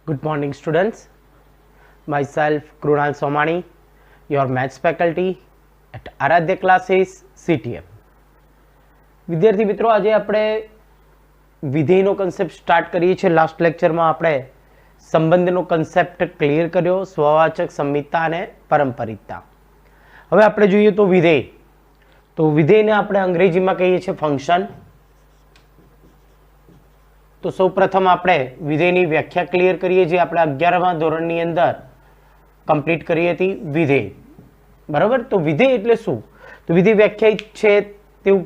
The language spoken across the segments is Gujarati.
Good morning, students. Myself, Krunal Somani, your maths faculty at Aradhya Classes, CTM. વિદ્યાર્થી મિત્રો, આજે આપણે વિધેયનો કન્સેપ્ટ સ્ટાર્ટ કરીએ છીએ. લાસ્ટ લેક્ચરમાં આપણે સંબંધનો કન્સેપ્ટ ક્લિયર કર્યો, સ્વવાચક, સંમિતતા અને પારંપરિકતા. હવે આપણે જોઈએ તો વિધેય. તો વિધેયને આપણે અંગ્રેજીમાં કહીએ છીએ ફંક્શન. તો સૌપ્રથમ આપણે વિધેયની વ્યાખ્યા ક્લિયર કરીએ, જે આપણે 11મા ધોરણની અંદર કમ્પ્લીટ કરી હતી. વિધેય, બરાબર. તો વિધેય એટલે શું? તો વિધેય વ્યાખ્યાયિત છે તેવું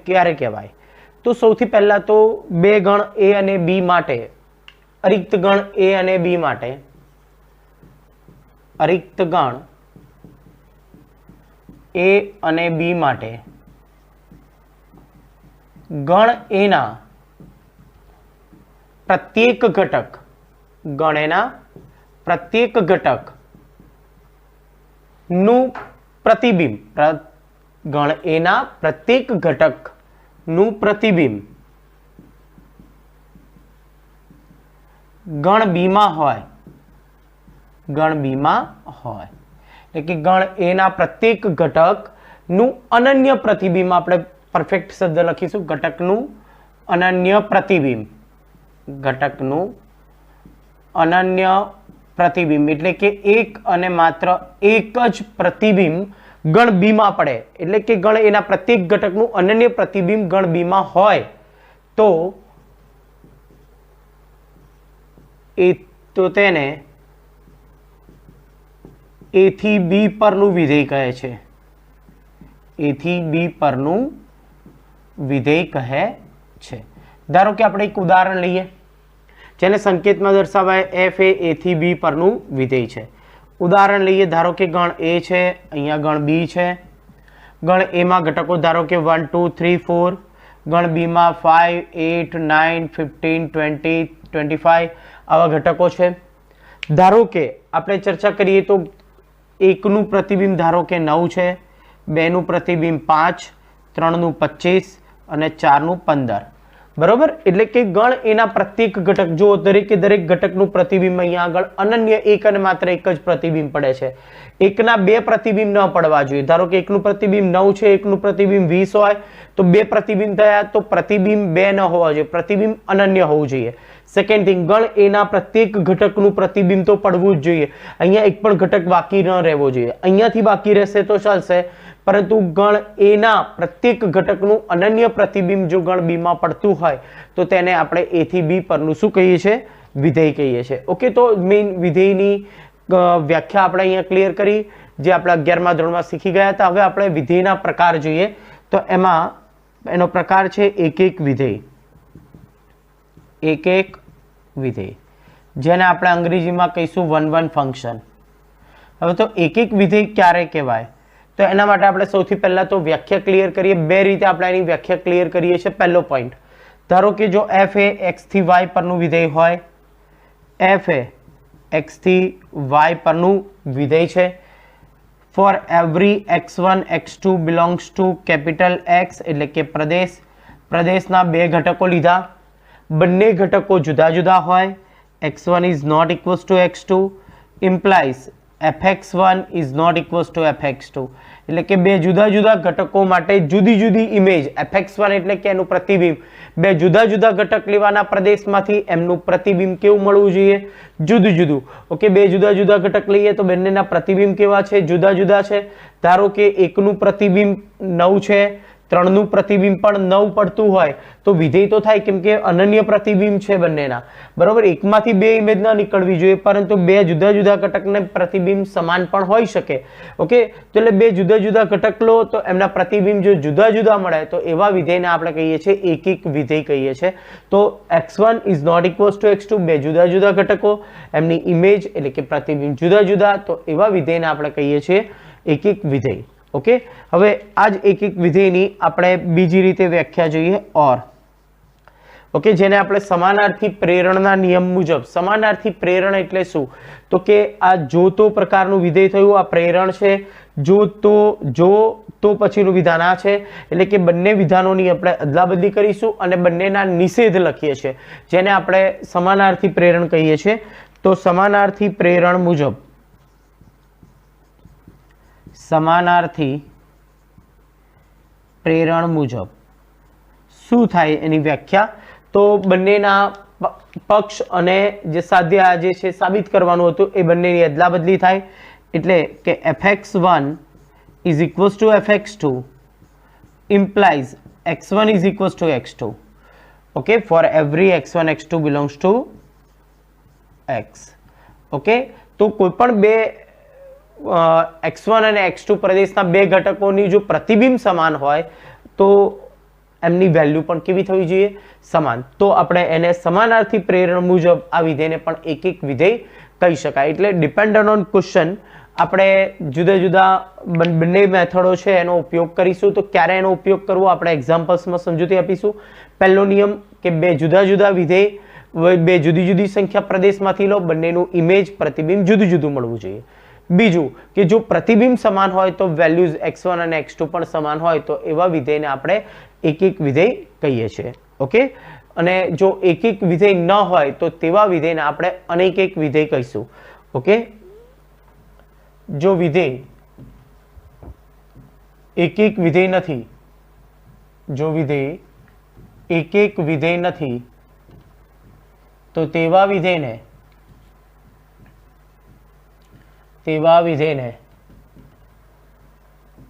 ક્યારે કહેવાય? તો સૌથી પહેલા તો બે ગણ એ અને બી માટે, અરિક્ત ગણ એ અને બી માટે, અરિક્ત ગણ એ અને બી માટે ગણ એના પ્રત્યેક ઘટક, ગણ એના પ્રત્યેક ઘટક નું પ્રતિબિંબ, ગણ એના પ્રત્યેક ઘટક નું પ્રતિબિંબ ગણ બીમાં હોય, ગણ બીમાં હોય, એટલે કે ગણ એના પ્રત્યેક ઘટક નું અનન્ય પ્રતિબિંબ, આપણે પરફેક્ટ શબ્દ લખીશું, ઘટકનું અનન્ય પ્રતિબિંબ, ઘટકનું અનન્ય પ્રતિબિંબ, એટલે કે એક અને માત્ર એક જ પ્રતિબિંબ ગણ બી માં પડે, એટલે કે ગણ એના પ્રત્યેક ઘટકનું અનન્ય પ્રતિબિંબ ગણ બી માં હોય તો તેને એ થી બી પરનું વિધેય કહે છે. એ થી બી પરનું વિધેય કહે છે. ધારો કે આપણે એક ઉદાહરણ લઈએ, જેને સંકેતમાં દર્શાવાય એફ એ થી બી પરનું વિધેય છે. ઉદાહરણ લઈએ, ધારો કે ગણ એ છે, અહીંયા ગણ બી છે. ગણ એમાં ઘટકો ધારો કે 1 2 3 4, ગણ બીમાં 5 8 9 15 20 25 આવા ઘટકો છે. ધારો કે આપણે ચર્ચા કરીએ તો એકનું પ્રતિબિંબ ધારો કે 9 છે, બેનું પ્રતિબિંબ 5, 3નું 25 અને 4નું 15, બરોબર. એટલે કે ગણ એના પ્રત્યેક ઘટક, જો દરેકે દરેક ઘટકનું પ્રતિબિંબ અહીંયા આગળ અનન્ય એક અને માત્ર એક જ પ્રતિબિંબ પડે છે. એકના બે પ્રતિબિંબ ન પડવા જોઈએ. ધારો કે એકનું પ્રતિબિંબ 9 છે, એકનું પ્રતિબિંબ 20 હોય, તો બે પ્રતિબિંબ થયા, તો પ્રતિબિંબ બે ન હોવા જોઈએ, પ્રતિબિંબ અનન્ય હોવું જોઈએ. સેકન્ડ થિંગ, ગણ એના પ્રત્યેક ઘટકનું પ્રતિબિંબ તો પડવું જ જોઈએ. અહીંયા એક પણ ઘટક બાકી ન રહેવો જોઈએ. અહીંયાથી બાકી રહેશે તો ચાલશે, પરંતુ ગણ એના પ્રત્યેક ઘટકનું અનન્ય પ્રતિબિંબ જો ગણ બી માં પડતું હોય તો તેને આપણે એ થી બી પરનું શું કહીએ છીએ? વિધેય કહીએ છીએ. ઓકે, તો મેઇન વિધેયની વ્યાખ્યા આપણે અહીંયા ક્લિયર કરી, જે આપણે 11મા ધોરણમાં શીખી ગયા હતા. હવે આપણે વિધેયના પ્રકાર જોઈએ, તો એમાં એનો પ્રકાર છે એક એક વિધેય. એક એક વિધેય, જેને આપણે અંગ્રેજીમાં કહીશું 1 1 ફંક્શન. હવે તો એક એક વિધેય ક્યારે કહેવાય? તો એના માટે આપણે સૌથી પહેલા તો વ્યાખ્યા ક્લિયર કરીએ. બે રીતે આપણે એની વ્યાખ્યા ક્લિયર કરીએ છીએ. પહેલો પોઈન્ટ, ધારો કે જો એફ એ એક્સ થી વાય પરનું વિધેય હોય, એફ એ એક્સ થી વાય પરનું વિધેય છે, four every x1 x2 belongs two capital x, એટલે કે પ્રદેશ, પ્રદેશના બે ઘટકો લીધા, બંને ઘટકો જુદા જુદા હોય, x1 is not equals to x2 implies fx1 is not equals to fx2, એટલે કે બે જુદા જુદા ઘટકો માટે જુદી જુદી ઇમેજ, fx1 એટલે કે એનું પ્રતિબિંબ, બે જુદા જુદા ઘટક લેવાના પ્રદેશમાંથી એમનું પ્રતિબિંબ કેવું મળવું જોઈએ? જુદું જુદું. ઓકે, બે જુદા જુદા ઘટક લઈએ તો બંનેના પ્રતિબિંબ કેવા છે? જુદા જુદા છે. ધારો કે એકનું પ્રતિબિંબ 9 છે, 3નું પ્રતિબિંબ પણ 9 પડતું હોય તો વિધેય તો થાય, કેમ કે અનન્ય પ્રતિબિંબ છે બંનેના, બરોબર. એકમાંથી બે ઇમેજ ના નીકળવી જોઈએ, પરંતુ બે જુદા જુદા ઘટકને પ્રતિબિંબ સમાન પણ હોઈ શકે. ઓકે, તો એટલે બે જુદા જુદા ઘટક લો તો એમના પ્રતિબિંબ જો જુદા જુદા મળે તો એવા વિધેયને આપણે કહીએ છીએ એક એક વિધેય કહીએ છીએ. તો x1 is not equals to x2, બે જુદા જુદા ઘટકો, એમની ઇમેજ એટલે કે પ્રતિબિંબ જુદા જુદા, તો એવા વિધેયને આપણે કહીએ છીએ એક એક વિધેય. ઓકે, હવે આ જ એક એક વિધેયની આપણે બીજી રીતે વ્યાખ્યા જોઈએ. ઓર, ઓકે, જેને આપણે સમાનાર્થી પ્રેરણના નિયમ મુજબ, સમાનાર્થી પ્રેરણ એટલે શું? તો કે આ જો તો પ્રકારનું વિધેય થયું, આ પ્રેરણ છે. જો તો પછીનું વિધાન આ છે, એટલે કે બંને વિધાનોની આપણે અદલાબદલી કરીશું અને બંનેના નિષેધ લખીએ છીએ, જેને આપણે સમાનાર્થી પ્રેરણ કહીએ છીએ. તો સમાનાર્થી પ્રેરણ મુજબ સમાનાર્થી પ્રેરણ મુજબ શું થાય એની વ્યાખ્યા? તો બંનેના પક્ષ અને જે સાધ્ય જે છે સાબિત કરવાનું હતું એ બંનેની અદલા બદલી થાય, એટલે કે fx1 is equals to fx2 implies x1 is equals to x2. Okay, for every x1 x2 belongs to x. Okay, તો કોઈ પણ બે x1 અને x2 પ્રદેશના બે ઘટકોની જો પ્રતિબિંબ સમાન હોય તો એમની વેલ્યુ પણ કેવી થવી જોઈએ? સમાન. તો આપણે એને સમાનાર્થી પ્રેરણ મુજબ આ વિધેયને પણ એક એક વિધેય કહી શકાય. એટલે ડિપેન્ડન્ટ ઓન ક્વેશ્ચન આપણે જુદા જુદા બંને મેથડો છે એનો ઉપયોગ કરીશું. તો ક્યારે એનો ઉપયોગ કરવો આપણે એક્ઝામ્પલ્સમાં સમજૂતી આપીશું. પહેલો નિયમ કે બે જુદા જુદા વિધેય બે જુદી જુદી સંખ્યા પ્રદેશમાંથી લો, બંનેનું ઇમેજ પ્રતિબિંબ જુદું જુદું મળવું જોઈએ. બીજું કે જો પ્રતિબિંબ સમાન હોય તો વેલ્યુઝ x1 અને x2 પણ સમાન હોય તો એવા વિધેયને આપણે એક એક વિધેય કહીએ છીએ. ઓકે, અને જો એક એક વિધેય ન હોય તો તેવા વિધેયને આપણે અનેક એક વિધેય કહીશું. ઓકે, જો વિધેય એક એક વિધેય નથી, જો વિધેય એક એક વિધેય નથી તો તેવા વિધેયને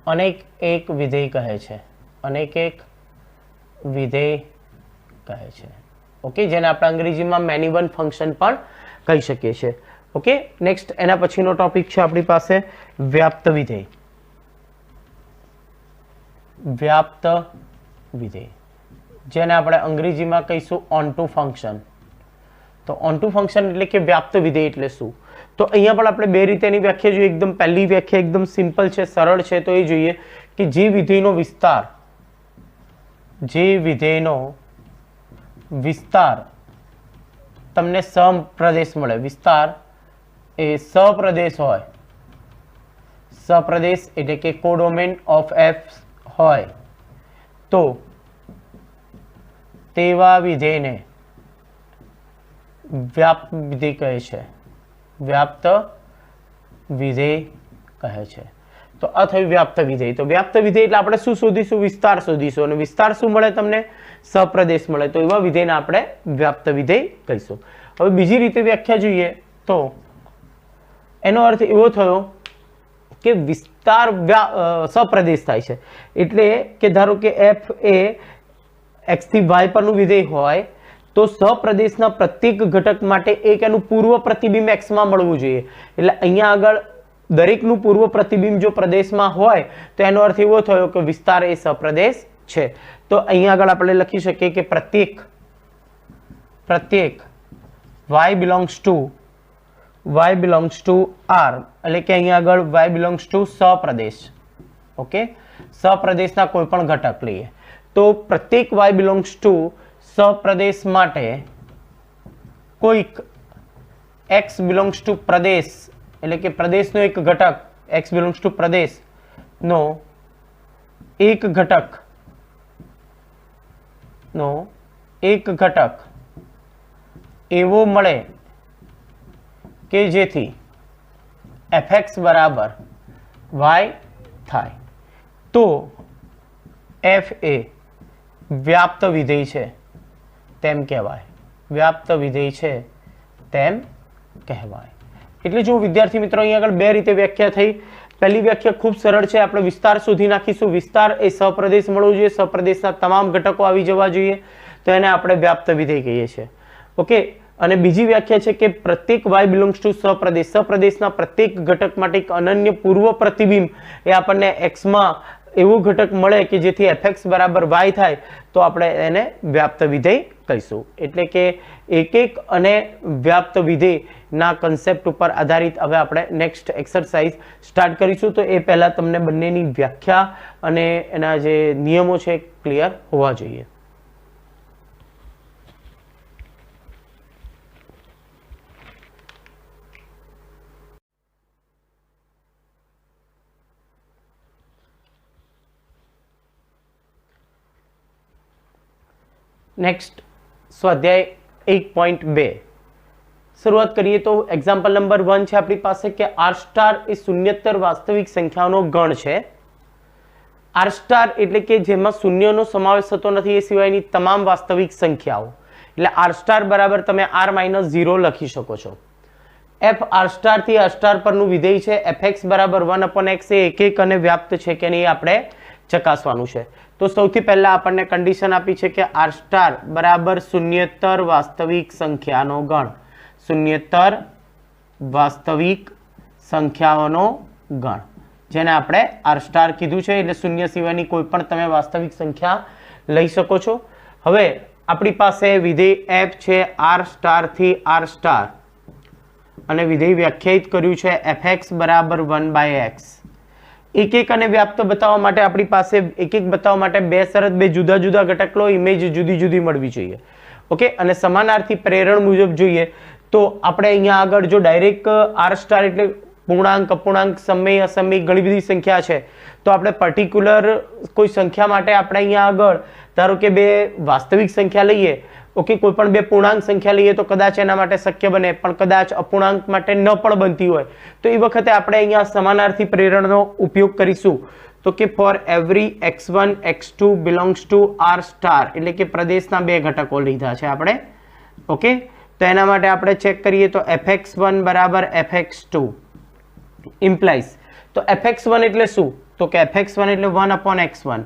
અનેક એક વિધેય કહે છે. અનેક એક વિધેય કહે છે. ઓકે, જેને આપણે અંગ્રેજીમાં મેની વન ફંક્શન પણ કહી શકીએ છીએ. ઓકે, નેક્સ્ટ એના પછીનો ટોપિક છે આપણી પાસે વ્યાપ્ત વિધેય. વ્યાપ્ત વિધેય જેને આપણે અંગ્રેજીમાં કહીશું ઓનટુ ફંક્શન. તો ઓનટુ ફંક્શન એટલે કે વ્યાપ્ત વિધેય એટલે શું? તો અહીંયા પણ આપણે બે રીતે એની વ્યાખ્યા જોઈએ. એકદમ પહેલી વ્યાખ્યા એકદમ સિમ્પલ છે, સરળ છે. તો એ જોઈએ કે જે વિધેયનો વિસ્તાર તમને સપ્રદેશ મળે, વિસ્તાર એ સપ્રદેશ હોય, સપ્રદેશ એટલે કે કોડોમેન ઓફ f હોય તો તેવા વિધેયને વ્યાપ્ત વિધેય કહે છે. વ્યાપ્ત વિધેય કહે છે. તો આ થયું વ્યાપ્ત વિધેય. તો વ્યાપ્ત વિધેય એટલે આપણે શું શોધીશું? વિસ્તાર શોધીશું. અને વિસ્તાર શું મળે તમને? સપ્રદેશ મળે. તો એવા વિધેયને આપણે વ્યાપ્ત વિધેય કહીશું. હવે બીજી રીતે વ્યાખ્યા જોઈએ તો એનો અર્થ એવો થયો કે વિસ્તાર સપ્રદેશ થાય છે. એટલે કે ધારો કે f એ x થી y પરનું વિધેય હોય તો સપ્રદેશના પ્રત્યેક ઘટક માટે એક એનું પૂર્વ પ્રતિબિંબ x માં મળવું જોઈએ. એટલે અહીંયા આગળ દરેકનું પૂર્વ પ્રતિબિંબ જો પ્રદેશમાં હોય તો એનો અર્થ એવો થયો કે વિસ્તાર એ સપ્રદેશ છે. તો અહીંયા આગળ આપણે લખી શકીએ કે પ્રત્યેક y belongs to R, એટલે કે અહીંયા આગળ y belongs to સપ્રદેશ. ઓકે, સપ્રદેશના કોઈ પણ ઘટક લઈએ તો પ્રત્યેક y belongs to સપ્રદેશ માટે કોઈક x belongs to પ્રદેશ એટલે કે પ્રદેશનો એક ઘટક x belongs to પ્રદેશનો એક ઘટક એવો મળે કે જેથી fx બરાબર y થાય તો f એ વ્યાપ્ત વિધેય છે તેમ કહેવાય. વ્યાપ્ત વિધેય છે તેમ કહેવાય. એટલે જો વિદ્યાર્થી મિત્રો અહીંયા આગળ બે રીતે વ્યાખ્યા થઈ. પહેલી વ્યાખ્યા ખૂબ સરળ છે. આપણે વિસ્તાર શોધી નાખીશું. વિસ્તાર એ સપ્રદેશ મળવું જોઈએ, સપ્રદેશના તમામ ઘટકો આવી જવા જોઈએ તો એને આપણે વ્યાપ્ત વિધેય કહીએ છીએ. ઓકે, અને બીજી વ્યાખ્યા છે કે પ્રત્યેક y belongs to સપ્રદેશ, સપ્રદેશના પ્રત્યેક ઘટક માટે એક અનન્ય પૂર્વ પ્રતિબિંબ એ આપણને x માં એવું ઘટક મળે કે જેથી fx બરાબર y થાય તો આપણે એને વ્યાપ્ત વિધેય કહીશું. એટલે કે એક એક અને વ્યાપ્ત વિધેયના કન્સેપ્ટ ઉપર આધારિત હવે આપણે નેક્સ્ટ એક્સરસાઇઝ સ્ટાર્ટ કરીશું. તો એ પહેલા તમને બંનેની વ્યાખ્યા અને એના જે નિયમો છે ક્લિયર હોવા જોઈએ. નેક્સ્ટ સ્વાધ્યાય 1.2 શરૂઆત કરીએ તો એક્ઝામ્પલ નંબર 1 છે આપણી પાસે કે આર સ્ટાર એ શૂન્યતર વાસ્તવિક સંખ્યાઓનો ગણ છે. આર સ્ટાર એટલે કે જેમાં શૂન્યનો સમાવેશ થતો નથી એ સિવાયની તમામ વાસ્તવિક સંખ્યાઓ. એટલે આર સ્ટાર બરાબર તમે r-0 લખી શકો છો. એફ આર સ્ટાર થી આર સ્ટાર પરનું વિધેય છે fx બરાબર 1/x એ એક એક અને વ્યાપ્ત છે કે નહીં આપણે ચકાસવાનું છે. તો સૌથી પહેલા આપણને કન્ડિશન આપી છે કે આર સ્ટાર બરાબર શૂન્યતર વાસ્તવિક સંખ્યાનો ગણ. શૂન્યતર વાસ્તવિક સંખ્યાઓનો ગણ જેને આપણે આર સ્ટાર કીધું છે. એટલે શૂન્ય સિવાયની કોઈ પણ તમે વાસ્તવિક સંખ્યા લઈ શકો છો. હવે આપણી પાસે વિધેય f છે આર સ્ટાર થી આર સ્ટાર અને વિધેય વ્યાખ્યાયિત કર્યું છે fx બરાબર 1/x. એક એક અને વ્યાપ્ત બતાવવા માટે આપણી પાસે એક એક બતાવવા માટે બે શરત, બે જુદા જુદા ઘટક લો, ઇમેજ જુદી જુદી મળવી જોઈએ. ઓકે, અને સમાનાર્થી પ્રેરણ મુજબ જોઈએ તો આપણે અહીંયા આગળ જો ડાયરેક્ટ આર સ્ટાર એટલે પૂર્ણાંક, અપૂર્ણાંક, સમય, અસમય ઘણી બધી સંખ્યા છે તો આપણે પર્ટિક્યુલર કોઈ સંખ્યા માટે આપણે અહીંયા આગળ ધારો કે બે વાસ્તવિક સંખ્યા લઈએ, ઓકે, કોઈ પણ બે પૂર્ણાંક સંખ્યા લઈએ તો કદાચ એના માટે શક્ય બને, પણ કદાચ અપૂર્ણાંક માટે ન પણ બનતી હોય તો એ વખતે આપણે અહીંયા સમાનાર્થી પ્રેરણનો ઉપયોગ કરીશું. તો કે for every x1 x2 belongs to R star એટલે કે પ્રદેશના બે ઘટકો લીધા છે આપણે. ઓકે, તો એના માટે આપણે ચેક કરીએ તો fx1 બરાબર fx2 ઇમ્પ્લાઇઝ. તો fx1 એટલે શું? તો કે fx1 એટલે 1/x1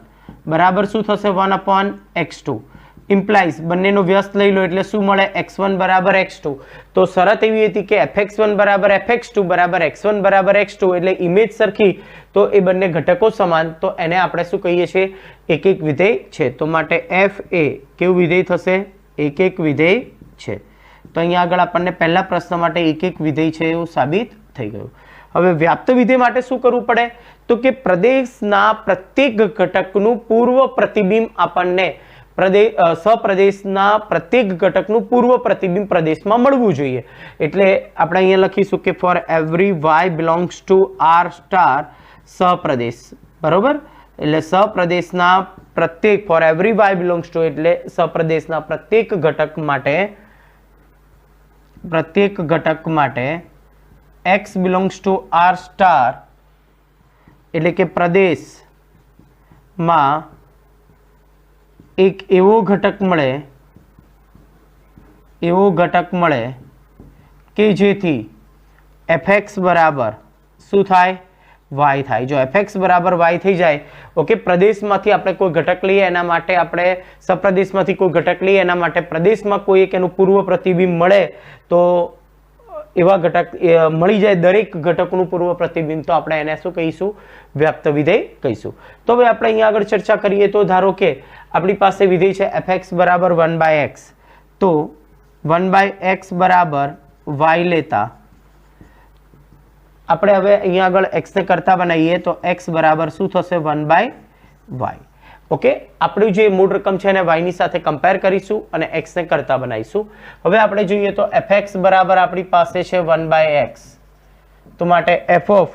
બરાબર શું થશે 1/x2 ઇમ્પ્લાઇઝ બંનેનો વ્યસ્ત લઈ લો એટલે શું મળે x1 બરાબર x2. તો શરત એવી હતી કે fx1 બરાબર fx2 બરાબર x1 બરાબર x2 એટલે ઇમેજ સરખી તો એ બંને ઘટકો સમાન, તો એને આપણે શું કહીએ છીએ? એક એક વિધેય છે. તો માટે f એ કેવું વિધેય થશે? એક એક વિધેય છે. તો અહીંયા આગળ આપણને પહેલા પ્રશ્ન માટે એક એક વિધેય છે એવું સાબિત થઈ ગયું. હવે વ્યાપ્ત વિધેય માટે શું કરવું પડે? તો કે પ્રદેશના પ્રત્યેક ઘટકનું પૂર્વ પ્રતિબિંબ આપણને સપ્રદેશના પ્રત્યેક ઘટકનું પૂર્વ પ્રતિબિંબ પ્રદેશમાં મળવું જોઈએ. એટલે આપણે અહીંયા લખીશું કે for every y belongs to R star સપ્રદેશ, બરોબર? એટલે સપ્રદેશના પ્રત્યેક for every y belongs to એટલે સપ્રદેશના પ્રત્યેક ઘટક માટે x belongs to R star એટલે કે પ્રદેશમાં એક એવો ઘટક મળે કે જેથી fx બરાબર શું થાય? y થાય. જો fx બરાબર y થઈ જાય, ઓકે, પ્રદેશમાંથી આપણે કોઈ ઘટક લઈએ એના માટે આપણે સપ્રદેશમાંથી કોઈ ઘટક લઈએ એના માટે પ્રદેશમાં કોઈ એક એનું પૂર્વ પ્રતિબિંબ મળે તો એવા ઘટક મળી જાય દરેક ઘટકનું પૂર્વ પ્રતિબિંબ તો આપણે એને શું કહીશું? વ્યાપ્ત વિધેય કહીશું. તો હવે આપણે અહીંયા આગળ ચર્ચા કરીએ તો ધારો કે આપણી પાસે વિધેય છે fx બરાબર 1/x. તો 1/x બરાબર y લેતા આપણે હવે અહીંયા આગળ x ને કરતા બનાવીએ તો x બરાબર શું થશે? 1/y. ઓકે, આપણું જે મૂળ રકમ છે એને y ની સાથે કમ્પેર કરીશું અને x ને કરતા બનાવીશું. હવે આપણે જોઈએ તો fx બરાબર આપણી પાસે છે 1/x. તો માટે f ઓફ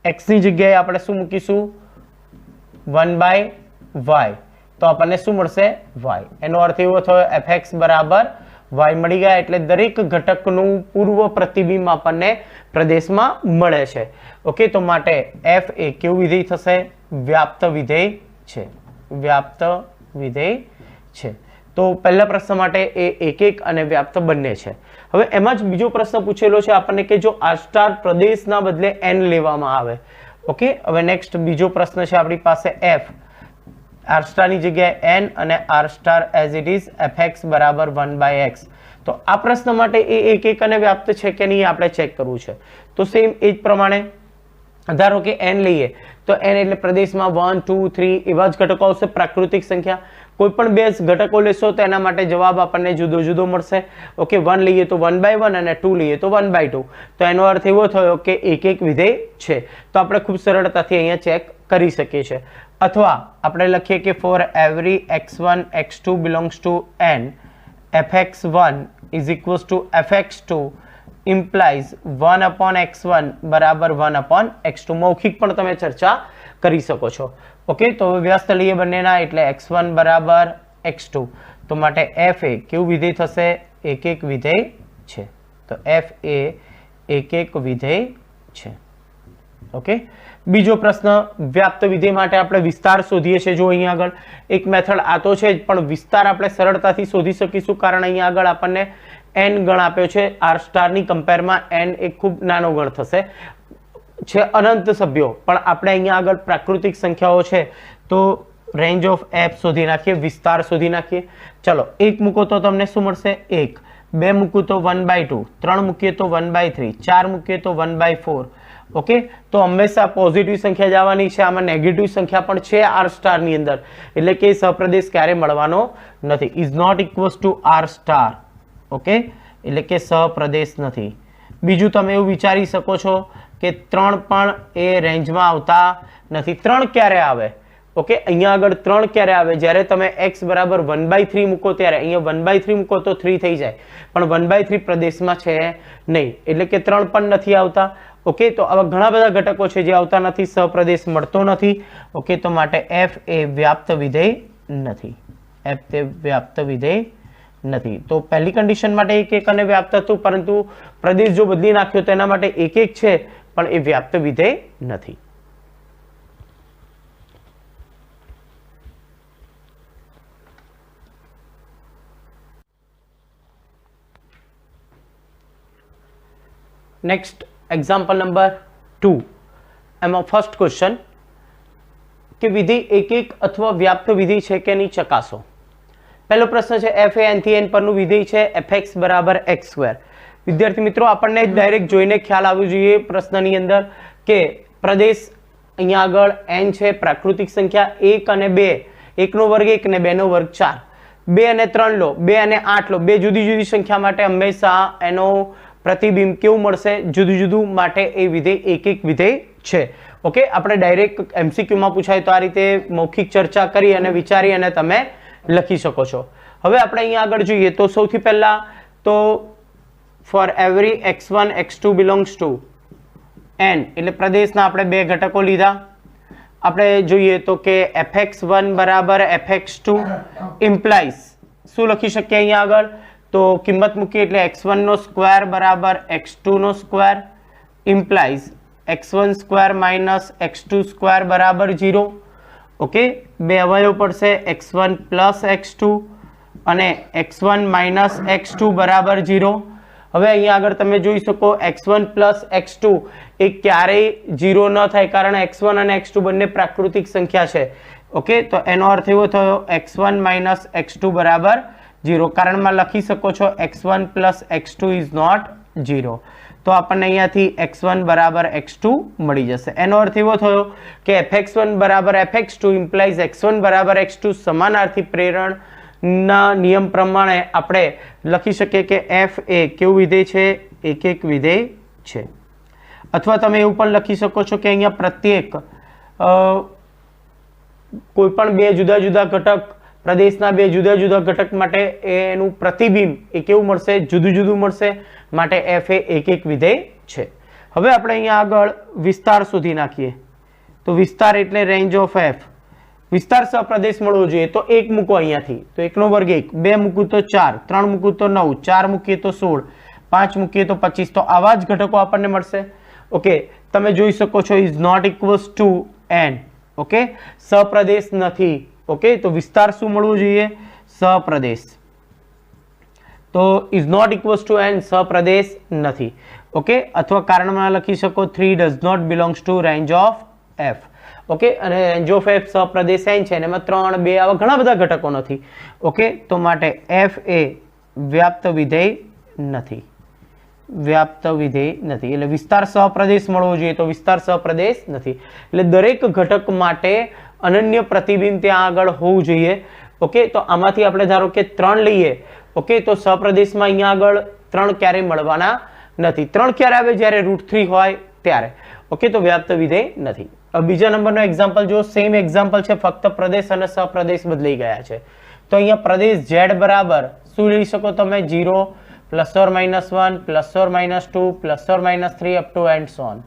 x ની જગ્યાએ આપણે શું મૂકીશું? 1/y. તો આપણને શું મળશે? y. એનો અર્થ એવો થયો fx બરાબર y મળી ગયા એટલે દરેક ઘટકનું પૂર્વ પ્રતિબિંબ આપણને પ્રદેશમાં મળે છે. ઓકે, તો માટે f એ કેવું વિધેય થશે? વ્યાપ્ત વિધેય છે. વ્યાપ્ત વિધેય છે. તો પહેલા પ્રશ્ન માટે એ એક એક અને વ્યાપ્ત બંને છે. હવે એમાં જ બીજો પ્રશ્ન પૂછેલો છે આપણને કે જો આર સ્ટાર પ્રદેશના બદલે n લેવામાં આવે. ઓકે, હવે નેક્સ્ટ બીજો પ્રશ્ન છે આપણી પાસે f આર સ્ટાર ની જગ્યાએ n અને R star as it is fx બરાબર 1/x. તો આ પ્રશ્ન માટે એ એક એક અને વ્યાપ્ત છે કે નહીં આપણે ચેક કરવું છે. તો સેમ એ જ પ્રમાણે ધારો કે n લઈએ તો n એટલે પ્રદેશમાં 1 2 3 એવા જ ઘટકો આવશે, પ્રાકૃતિક સંખ્યા. કોઈ પણ બે ઘટકો લેશો તો એના માટે જવાબ આપણને જુદો જુદો મળશે. ઓકે, 1 લઈએ તો 1/1 અને 2 લઈએ તો 1/2. તો એનો અર્થ એવો થયો કે એક એક વિધેય છે. તો આપણે ખૂબ સરળતાથી અહીંયા ચેક કરી શકીએ છીએ. અથવા આપણે લખીએ કે for every x1 x2 belongs two n fx1 is equals to fx2 implies 1/x1 બરાબર 1/x2. મૌખિક પણ તમે ચર્ચા કરી શકો છો. ઓકે, તો વ્યસ્ત લઈએ બંનેના એટલે x1 બરાબર x2. તો માટે f એ કેવું વિધેય થશે? એક એક વિધેય છે. તો f એ એક એક વિધેય છે. ઓકે, બીજો પ્રશ્ન, વ્યાપ્ત વિધેય માટે આપણે વિસ્તાર શોધીએ છીએ. જો અહીંયા આગળ એક મેથડ આ તો છે જ, પણ વિસ્તાર આપણે સરળતાથી શોધી શકીશું, કારણ અહીંયા આગળ આપણને n ગણ આપ્યો છે. આર સ્ટારની કમ્પેરમાં n એક ખૂબ નાનો ગણ થશે, છે અનંત સભ્યો, પણ આપણે અહીંયા આગળ પ્રાકૃતિક સંખ્યાઓ છે તો રેન્જ ઓફ f શોધી નાખીએ, વિસ્તાર શોધી નાખીએ. ચલો, 1 મૂકો તો તમને શું મળશે? 1. 2 મૂકું તો 1/2, 3 મૂકીએ તો 1/3, 4 મૂકીએ તો 1/4. ઓકે, તો હંમેશા પોઝિટિવ સંખ્યા જ આવવાની છે, આમાં નેગેટિવ સંખ્યા પણ છે આર સ્ટારની અંદર, એટલે કે સહપ્રદેશ ક્યારે મળવાનો નથી. Is not equals to R star. Okay, એટલે કે સહપ્રદેશ નથી. બીજું તમે એવું વિચારી શકો છો કે 3 પણ એ રેન્જમાં આવતા નથી. 3 ક્યારે આવે? ઓકે, અહીંયા આગળ 3 ક્યારે આવે? જ્યારે તમે x બરાબર 1/3 મૂકો ત્યારે. અહીંયા 1/3 મૂકો તો 3 થઈ જાય, પણ 1/3 પ્રદેશમાં છે નહીં, એટલે કે 3 પણ નથી આવતા. ઓકે, તો આવા ઘણા બધા ઘટકો છે જે આવતા નથી, સહપ્રદેશ મળતો નથી. ઓકે, તો માટે f એ વ્યાપ્ત વિધેય નથી. f તે વ્યાપ્ત વિધેય નથી. તો પહેલી કન્ડિશન માટે 1 1 અને વ્યાપ્ત હતું, પરંતુ પ્રદેશ જો બદલી નાખ્યો તો એના માટે 1 1 છે, પણ એ વ્યાપ્ત વિધેય નથી. Next example number 2. એમાં ફર્સ્ટ ક્વેશ્ચન કે વિધેય 1 1 અથવા વ્યાપ્ત વિધેય છે કે નહીં ચકાસો. પહેલો પ્રશ્ન છે f એ n થી n પરનું વિધેય છે fx બરાબર x². વિદ્યાર્થી મિત્રો, આપણને ડાયરેક્ટ જોઈને ખ્યાલ આવવો જોઈએ પ્રશ્નની અંદર કે પ્રદેશ અહીંયા આગળ n છે, પ્રાકૃતિક સંખ્યા 1 અને 2, 1 નો વર્ગ 1 ને 2 નો વર્ગ 4, 2 અને 3 લો, 2 અને 8 લો. બે જુદી જુદી સંખ્યા માટે હંમેશા એનો પ્રતિબિંબ કેવું મળશે? જુદું જુદું, માટે એ વિધેય 1 1 વિધેય છે. ઓકે, આપણે ડાયરેક્ટ MCQ માં પૂછાય તો આ રીતે મૌખિક ચર્ચા કરી અને વિચારી અને તમે લખી શકો છો. હવે આપણે અહીંયા આગળ જોઈએ તો સૌથી પહેલા તો four every x1 x2 belongs two n, એટલે પ્રદેશના આપણે બે ઘટકો લીધા. આપણે જોઈએ તો કે fx1 બરાબર fx2 ઇમ્પ્લાઇઝ શું લખી શકીએ અહીંયા આગળ? તો કિંમત મૂકીએ એટલે x1 નો સ્ક્વેર બરાબર x2 નો square implies x1 square minus x2 square બરાબર 0. ઓકે, બે અવયવ પડશે x1 પ્લસ x2 અને x1 માઇનસ x2 બરાબર 0. હવે અહીંયા આગળ તમે જોઈ શકો x1 પ્લસ x2 એ ક્યારેય 0 ન થાય, કારણ x1 અને x2 બંને પ્રાકૃતિક સંખ્યા છે. ઓકે, તો એનો અર્થ એવો થયો x1 માઇનસ x2 બરાબર 0. કારણમાં લખી શકો છો x1 plus x2 is not 0. તો આપણને અહીંયાથી x1 બરાબર x2 મળી જશે. એનો અર્થ એવો થયો કે fx1 બરાબર fx2 ઇમ્પ્લાઇઝ x1 બરાબર x2. સમાનાર્થી પ્રેરણના નિયમ પ્રમાણે આપણે લખી શકીએ કે f એ કેવું વિધેય છે? 1 1 વિધેય છે. અથવા તમે એવું પણ લખી શકો છો કે અહીંયા પ્રત્યેક કોઈ પણ બે જુદા જુદા ઘટક, પ્રદેશના બે જુદા જુદા ઘટક માટે એનું પ્રતિબિંબ એ કેવું મળશે? જુદું જુદું મળશે, માટે f એ 1 1 વિધેય છે. હવે આપણે અહીંયા આગળ વિસ્તાર શોધી નાખીએ. તો વિસ્તાર એટલે રેન્જ ઓફ f. વિસ્તાર સહપ્રદેશ મળવો જોઈએ તો 1 મૂકો અહીંયાથી, તો 1 નો વર્ગ 1, 2 મૂકું તો 4, 3 મૂકું તો 9, 4 મૂકીએ તો 16, 5 મૂકીએ તો 25. તો આવા જ ઘટકો આપણને મળશે. ઓકે, તમે જોઈ શકો છો is not equals to n. Okay, સહપ્રદેશ નથી. ઓકે, તો વિસ્તાર શું મળવું જોઈએ? સહપ્રદેશ. તો is not equals to n, સહપ્રદેશ નથી. ઓકે, અથવા કારણમાં લખી શકો 3 does not belongs to range of f. Okay, અને રેન્જ ઓફ f સહપ્રદેશ n છે, એમાં 3 2 આવા ઘણા બધા ઘટકો નથી. ઓકે, તો માટે f એ વ્યાપ્ત વિધેય નથી. વ્યાપ્ત વિધેય નથી, એટલે વિસ્તાર સહપ્રદેશ મળવો જોઈએ તો વિસ્તાર સહપ્રદેશ નથી. એટલે દરેક ઘટક માટે અનન્ય પ્રતિબિંબ ત્યાં આગળ હોવું જોઈએ. ઓકે, તો આમાંથી આપણે ધારો કે 3 લઈએ. ઓકે, તો સહપ્રદેશમાં અહીંયા આગળ 3 ક્યારેય મળવાના નથી. 3 ક્યારે આવે? જ્યારે √3 હોય ત્યારે. ઓકે, તો વ્યાપ્ત વિધેય નથી. બીજા નંબરનો એક્ઝામ્પલ જો, સેમ એક્ઝામ્પલ છે, ફક્ત પ્રદેશ અને સહપ્રદેશ બદલાઈ ગયા છે. તો અહીંયા પ્રદેશ z બરાબર શું લઈ શકો તમે? 0 plus or minus 1 plus or minus 2 plus or minus 3 up to and so on.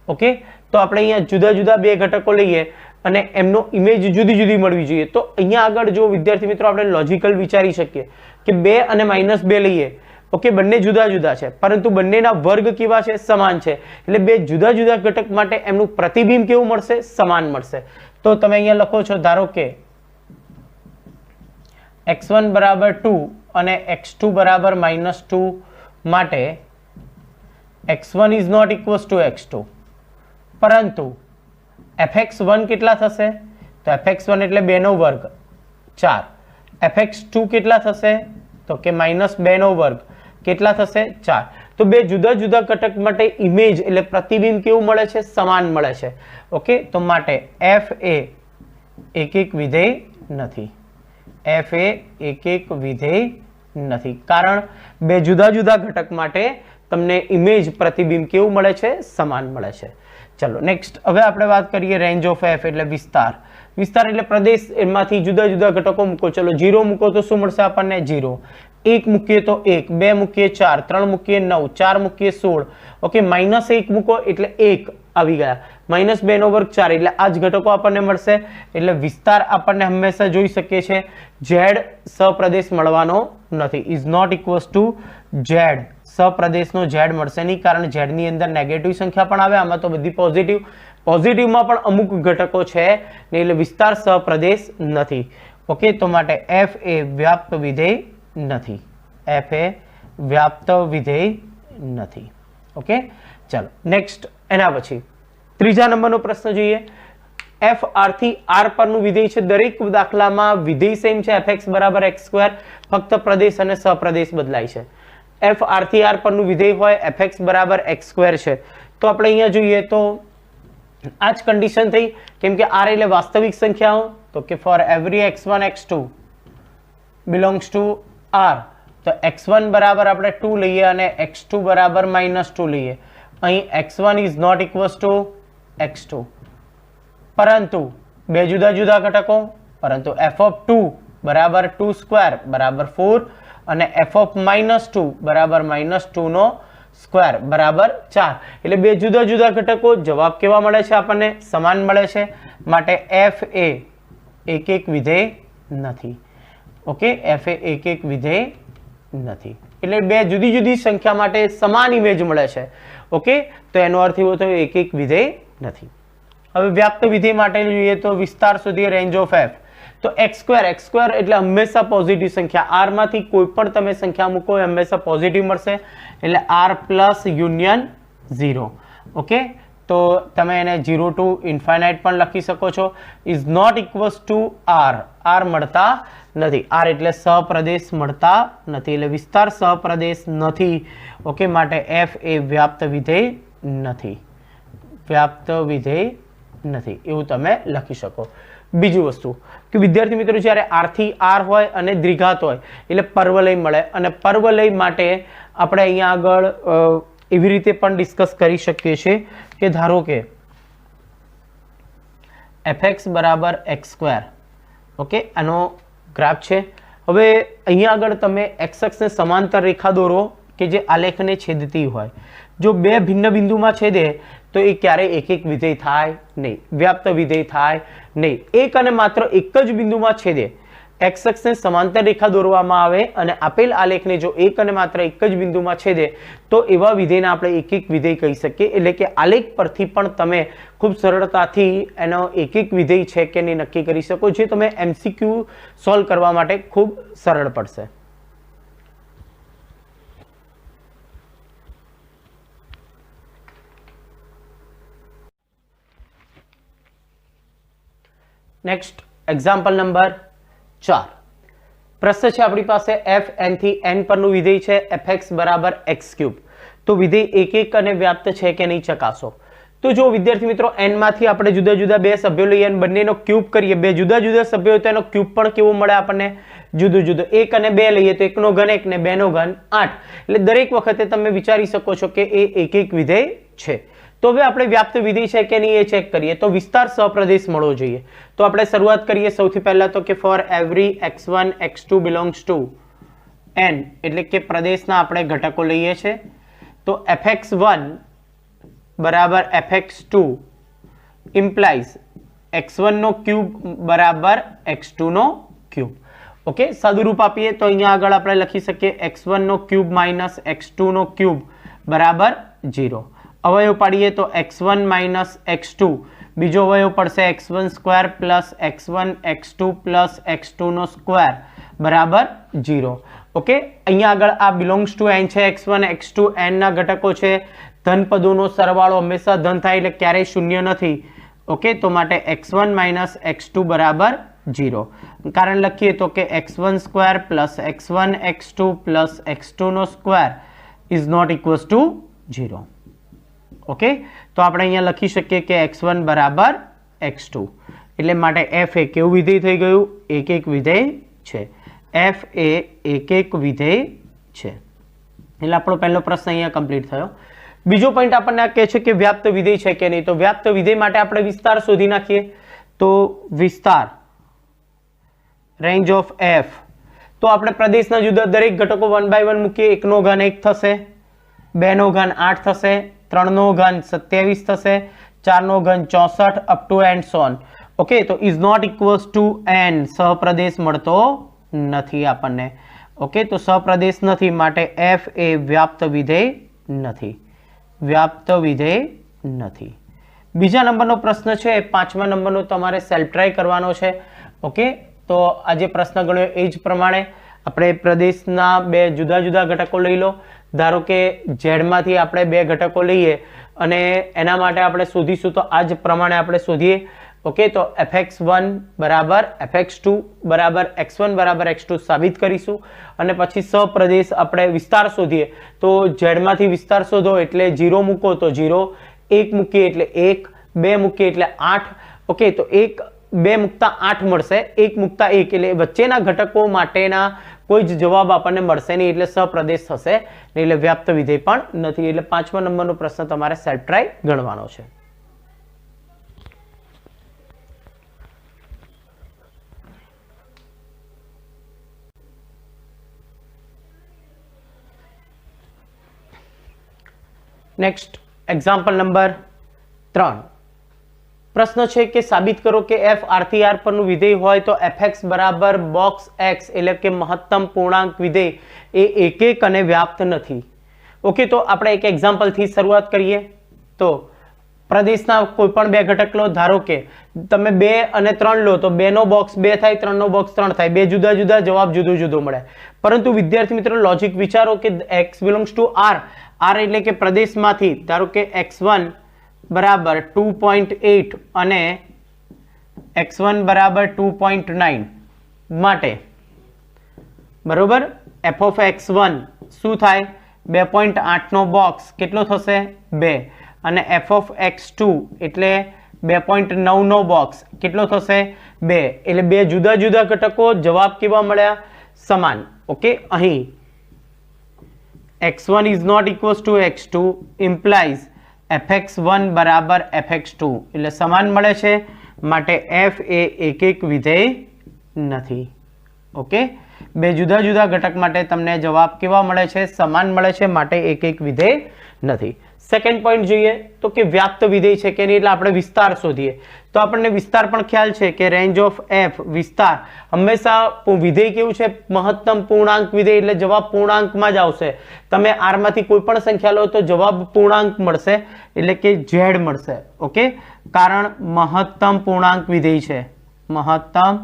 Okay, તો આપણે અહીંયા જુદા જુદા બે ઘટકો લઈએ અને એમનો ઇમેજ જુદી જુદી મળવી જોઈએ. તો અહીંયા આગળ જો વિદ્યાર્થી મિત્રો આપણે લોજિકલ વિચારી શકીએ કે 2 અને -2 લઈએ ઓકે, બંને જુદા જુદા છે પરંતુ બંનેના વર્ગ કેવા છે? સમાન છે. એટલે બે જુદા જુદા ઘટક માટે એમનું પ્રતિબિંબ કેવું મળશે? સમાન મળશે. તો તમે અહીંયા લખો છો, ધારો કે x1 બરાબર 2 અને x2 બરાબર -2 માટે x1 is not equals to x2, પરંતુ fx1 કેટલા થશે? તો fx1 એટલે 2 નો વર્ગ 4. fx2 કેટલા થશે? તો કે -2 નો વર્ગ કેટલા થશે? 4. તો બે જુદા જુદા ઘટક માટે ઇમેજ એટલે પ્રતિબિંબ કેવું મળે છે? સમાન મળે છે. ઓકે, તો માટે f એ એક વિધેય નથી. f એ એક વિધેય નથી, કારણ બે જુદા જુદા ઘટક માટે તમને ઇમેજ પ્રતિબિંબ કેવું મળે છે? સમાન મળે છે. ચલો નેક્સ્ટ, હવે આપણે વાત કરીએ રેન્જ ઓફ f એટલે વિસ્તાર. વિસ્તાર એટલે પ્રદેશ, એમાંથી જુદા જુદા ઘટકો મૂકો. ચલો 0 મૂકો તો શું મળશે આપણને? 0. 1 મૂકીએ તો 1, 2 મૂકીએ 4, 3 મૂકીએ 9, 4 મૂકીએ 16. ઓકે, -1 મૂકો એટલે 1 આવી ગયા. -2 નો વર્ગ 4 એટલે આ જ ઘટકો આપણને મળશે. એટલે વિસ્તાર આપણને હંમેશા જોઈ શકીએ છીએ z સપ્રદેશ મળવાનો નથી. Is not equals to z, સપ્રદેશનો z મળશે નહીં, કારણ z ની અંદર નેગેટિવ સંખ્યા પણ આવે, આમાં તો બધી પોઝિટિવ. પોઝિટિવમાં પણ અમુક ઘટકો છે ને, એટલે વિસ્તાર સપ્રદેશ નથી. ઓકે, તો માટે f એ વ્યાપ્ત વિધેય નથી. f એ વ્યાપ્ત વિધેય નથી. ઓકે, ચાલો નેક્સ્ટ, એના પછી ત્રીજા નંબરનો પ્રશ્ન જોઈએ. f r થી r પરનું વિધેય છે. દરેક દાખલામાં વિધેય સેમ છે, fx બરાબર x2, ફક્ત પ્રદેશ અને સપ્રદેશ બદલાય છે. f r થી r પરનું વિધેય હોય, fx બરાબર x2 છે. તો આપણે અહીંયા જોઈએ તો આ જ કન્ડિશન થઈ, કેમ કે r એટલે વાસ્તવિક સંખ્યાઓ. તો કે for every x1 x2 belongs two r, તો x1 બરાબર આપણે 2 લઈએ અને x2 બરાબર -2 લઈએ. અહીં x1 is not equals to x2, પરંતુ બે જુદા જુદા ઘટકો, પરંતુ f ઓફ 2 બરાબર 2 સ્ક્વેર બરાબર 4 અને f ઓફ -2 બરાબર -2 નો સ્ક્વેર બરાબર 4. એટલે બે જુદા જુદા ઘટકો, જવાબ કેવા મળે છે આપણને? સમાન મળે છે. માટે f એ એક વિધેય નથી. ઓકે, f એ એક વિધેય નથી. એટલે બે જુદી જુદી સંખ્યા માટે સમાન ઇમેજ મળે છે. ઓકે, તો એનો અર્થ એવો થયો એક વિધેય નથી. હવે વ્યાપ્ત વિધેય માટે જોઈએ તો વિસ્તાર સુધી રેન્જ ઓફ f. તો x2 એટલે હંમેશા પોઝિટિવ સંખ્યા, r માંથી કોઈ પણ તમે સંખ્યા મૂકો એ હંમેશા પોઝિટિવ મળશે. એટલે r પ્લસ યુનિયન 0. ઓકે, તો તમે એને 0 ટુ ઇન્ફાઇનાઇટ પણ લખી શકો છો. Is not equals to r મળતા નથી. r એટલે સપ્રદેશ મળતા નથી, એટલે વિસ્તાર સપ્રદેશ નથી. ઓકે, માટે f એ વ્યાપ્ત વિધેય નથી. વ્યાપ્ત વિધેય નથી એવું તમે લખી શકો. બીજી વસ્તુ કે વિદ્યાર્થી મિત્રો, જ્યારે r થી r હોય અને દ્વિઘાત હોય એટલે પર્વલય મળે, અને પર્વલય માટે આપણે અહીંયા આગળ એવી રીતે પણ ડિસ્કસ કરી શકીએ છીએ કે ધારો કે fx બરાબર x2. ઓકે, આનો ગ્રાફ છે. હવે અહીંયા આગળ તમે x અક્ષને સમાંતર રેખા દોરો કે જે આલેખને છેદતી હોય. જો બે ભિન્ન બિંદુમાં છેદે તો એ ક્યારેય એક વિધેય થાય નહીં, વ્યાપ્ત વિધેય થાય નહીં. એક અને માત્ર એક જ બિંદુમાં છેદે, x અક્ષને સમાંતર રેખા દોરવામાં આવે અને આપેલ આલેખને જો એક અને માત્ર એક જ બિંદુમાં છેદે તો એવા વિધેયને આપણે એક વિધેય કહી શકીએ. એટલે કે આલેખ પરથી પણ તમે ખૂબ સરળતાથી એનો એક વિધેય છે કે નહીં નક્કી કરી શકો, જે તમે MCQ સોલ્વ કરવા માટે ખૂબ સરળ પડશે. Next example number 4. પ્રશ્ન છે આપણી પાસે f n થી n પરનું વિધેય છે fx બરાબર x3. તો વિધેય એક અને વ્યાપ્ત છે કે નહીં ચકાસો. તો જો વિદ્યાર્થી મિત્રો, n માંથી આપણે જુદા જુદા બે સભ્યો લઈએ અને બંનેનો ક્યુબ કરીએ, બે જુદા જુદા સભ્યો તો એનો ક્યુબ પણ કેવો મળે આપણને? જુદું જુદું. 1 અને 2 લઈએ તો 1 નો ઘન 1 ને 2 નો ઘન 8. એટલે દરેક વખતે તમે વિચારી શકો છો કે એ એક વિધેય છે. તો હવે આપણે વ્યાપ્ત વિધેય છે કે નહીં એ ચેક કરીએ. તો વિસ્તાર સપ્રદેશ મળવો જોઈએ. તો આપણે શરૂઆત કરીએ સૌથી પહેલા તો કે for every x1 x2 belongs two n, એટલે કે પ્રદેશના આપણે ઘટકો લઈએ છે. તો fx1 બરાબર fx2 ઇમ્પ્લાઇઝ x1 નો ક્યુબ બરાબર x2 નો ક્યુબ. ઓકે, સાદુરૂપ આપીએ તો અહીંયા આગળ આપણે લખી શકીએ x1 નો ક્યુબ માઇનસ x2 નો ક્યુબ બરાબર 0. અવયવ પાડીએ તો x1 માઇનસ x2, બીજો અવયવ પડશે x1 square plus x1 x2 plus x2 નો સ્ક્વેર બરાબર 0. ઓકે, અહીંયા આગળ આ બિલોંગ્સ ટુ n છે, x1 x2 n ના ઘટકો છે. ધન પદોનો સરવાળો હંમેશા ધન થાય એટલે ક્યારેય શૂન્ય નથી. ઓકે, તો માટે x1 માઇનસ x2 બરાબર 0. કારણ લખીએ તો કે x1 square plus x1 x2 plus x2 નો square is not equals to 0. Okay, તો આપણે અહીંયા લખી શકીએ કે x1 બરાબર x2, એટલે માટે f એ કેવું વિધેય થઈ ગયું? એક એક વિધેય છે. f એ એક એક વિધેય છે. એટલે આપણો પહેલો પ્રશ્ન અહીંયા કમ્પ્લીટ થયો. બીજો પોઈન્ટ આપણને આ કહે છે કે વ્યાપ્ત વિધેય છે કે નહીં. તો વ્યાપ્ત વિધેય માટે આપણે વિસ્તાર શોધી નાખીએ. તો વિસ્તાર રેન્જ ઓફ f, તો આપણે પ્રદેશના જુદા દરેક ઘટકો 1 બાય 1 મૂકીએ. 1 નો ઘન 1 થશે, 2 નો ઘન 8 થશે, 3 નો ઘન 27 થશે, 4 નો ઘન 64 up to and so on. Okay, તો is not equals to n, સહપ્રદેશ મળતો નથી આપણને. ઓકે, તો સહપ્રદેશ નથી માટે f એ વ્યાપ્ત વિધેય નથી. વ્યાપ્ત વિધેય નથી. બીજા નંબરનો પ્રશ્ન છે, 5મા નંબરનો તમારે સેલ્ફ ટ્રાય કરવાનો છે. ઓકે, તો આ જે પ્રશ્ન ગણ્યો એ જ પ્રમાણે આપણે પ્રદેશના બે જુદા જુદા ઘટકો લઈ લો. ધારો કે ઝેડમાંથી આપણે બે ઘટકો લઈએ અને એના માટે આપણે શોધીશું તો આ જ પ્રમાણે આપણે શોધીએ. ઓકે, તો fx1 બરાબર fx2 બરાબર x1 બરાબર x2 સાબિત કરીશું અને પછી સપ્રદેશ આપણે વિસ્તાર શોધીએ. તો ઝેડમાંથી વિસ્તાર શોધો એટલે 0 મૂકો તો 0, 1 મૂકીએ એટલે 1, 2 મૂકીએ એટલે 8. ઓકે, તો 2 મૂકતા 8 મળશે, 1 મૂકતા 1 એટલે વચ્ચેના ઘટકો માટેના કોઈ જ જવાબ આપણને મળશે નહીં, એટલે સપ્રદેશ થશે નહીં, એટલે વ્યાપ્ત વિધેય પણ નથી. એટલે 5મા નંબરનો પ્રશ્ન તમારે સેલ્ફ ટ્રાય ગણવાનો છે. Next example number 3. પ્રશ્ન છે કે સાબિત કરો કે f r થી r પરનું વિધેય હોય તો fx બરાબર બોક્સ x એટલે કે મહત્તમ પૂર્ણાંક વિધેય એ એકક અને વ્યાપ્ત નથી. ઓકે, તો આપણે એક એક્ઝામ્પલથી શરૂઆત કરીએ. તો પ્રદેશના કોઈ પણ બે ઘટક લો. ધારો કે તમે 2 અને 3 લો તો 2 નો બોક્સ 2 થાય, 3 નો બોક્સ 3 થાય. બે જુદા જુદા જવાબ જુદો જુદો મળે. પરંતુ વિદ્યાર્થી મિત્રો લોજિક વિચારો કે x belongs two r, r એટલે કે પ્રદેશમાંથી ધારો કે x1 બરાબર 2.8 અને x1 બરાબર 2.9 માટે બરોબર f of x1 શું થાય? 2.8 નો બોક્સ કેટલો થશે? 2. અને f of x2 એટલે 2.9 નો બોક્સ કેટલો થશે? 2. એટલે બે જુદા જુદા ઘટકો, જવાબ કેવા મળ્યા? સમાન. ઓકે, અહીં x1 is not equals to x2 implies fx1 બરાબર fx2 એટલે સમાન મળે છે, માટે f એ એક એક વિધેય નથી. ઓકે, બે જુદા જુદા ઘટક માટે તમને જવાબ કેવા મળે છે? સમાન મળે છે, માટે એક એક વિધેય નથી. સેકન્ડ પોઈન્ટ જોઈએ તો કે વ્યાપ્ત વિધેય છે કે નહીં, એટલે આપણે વિસ્તાર શોધીએ. તો આપણને વિસ્તાર પણ ખ્યાલ છે કે રેન્જ ઓફ f વિસ્તાર હંમેશા વિધેય કેવું છે? મહત્તમ પૂર્ણાંક વિધેય, એટલે જવાબ પૂર્ણાંકમાં જ આવશે. તમે r માંથી કોઈ પણ સંખ્યા લો તો જવાબ પૂર્ણાંક મળશે, એટલે કે z મળશે. ઓકે, કારણ મહત્તમ પૂર્ણાંક વિધેય છે. મહત્તમ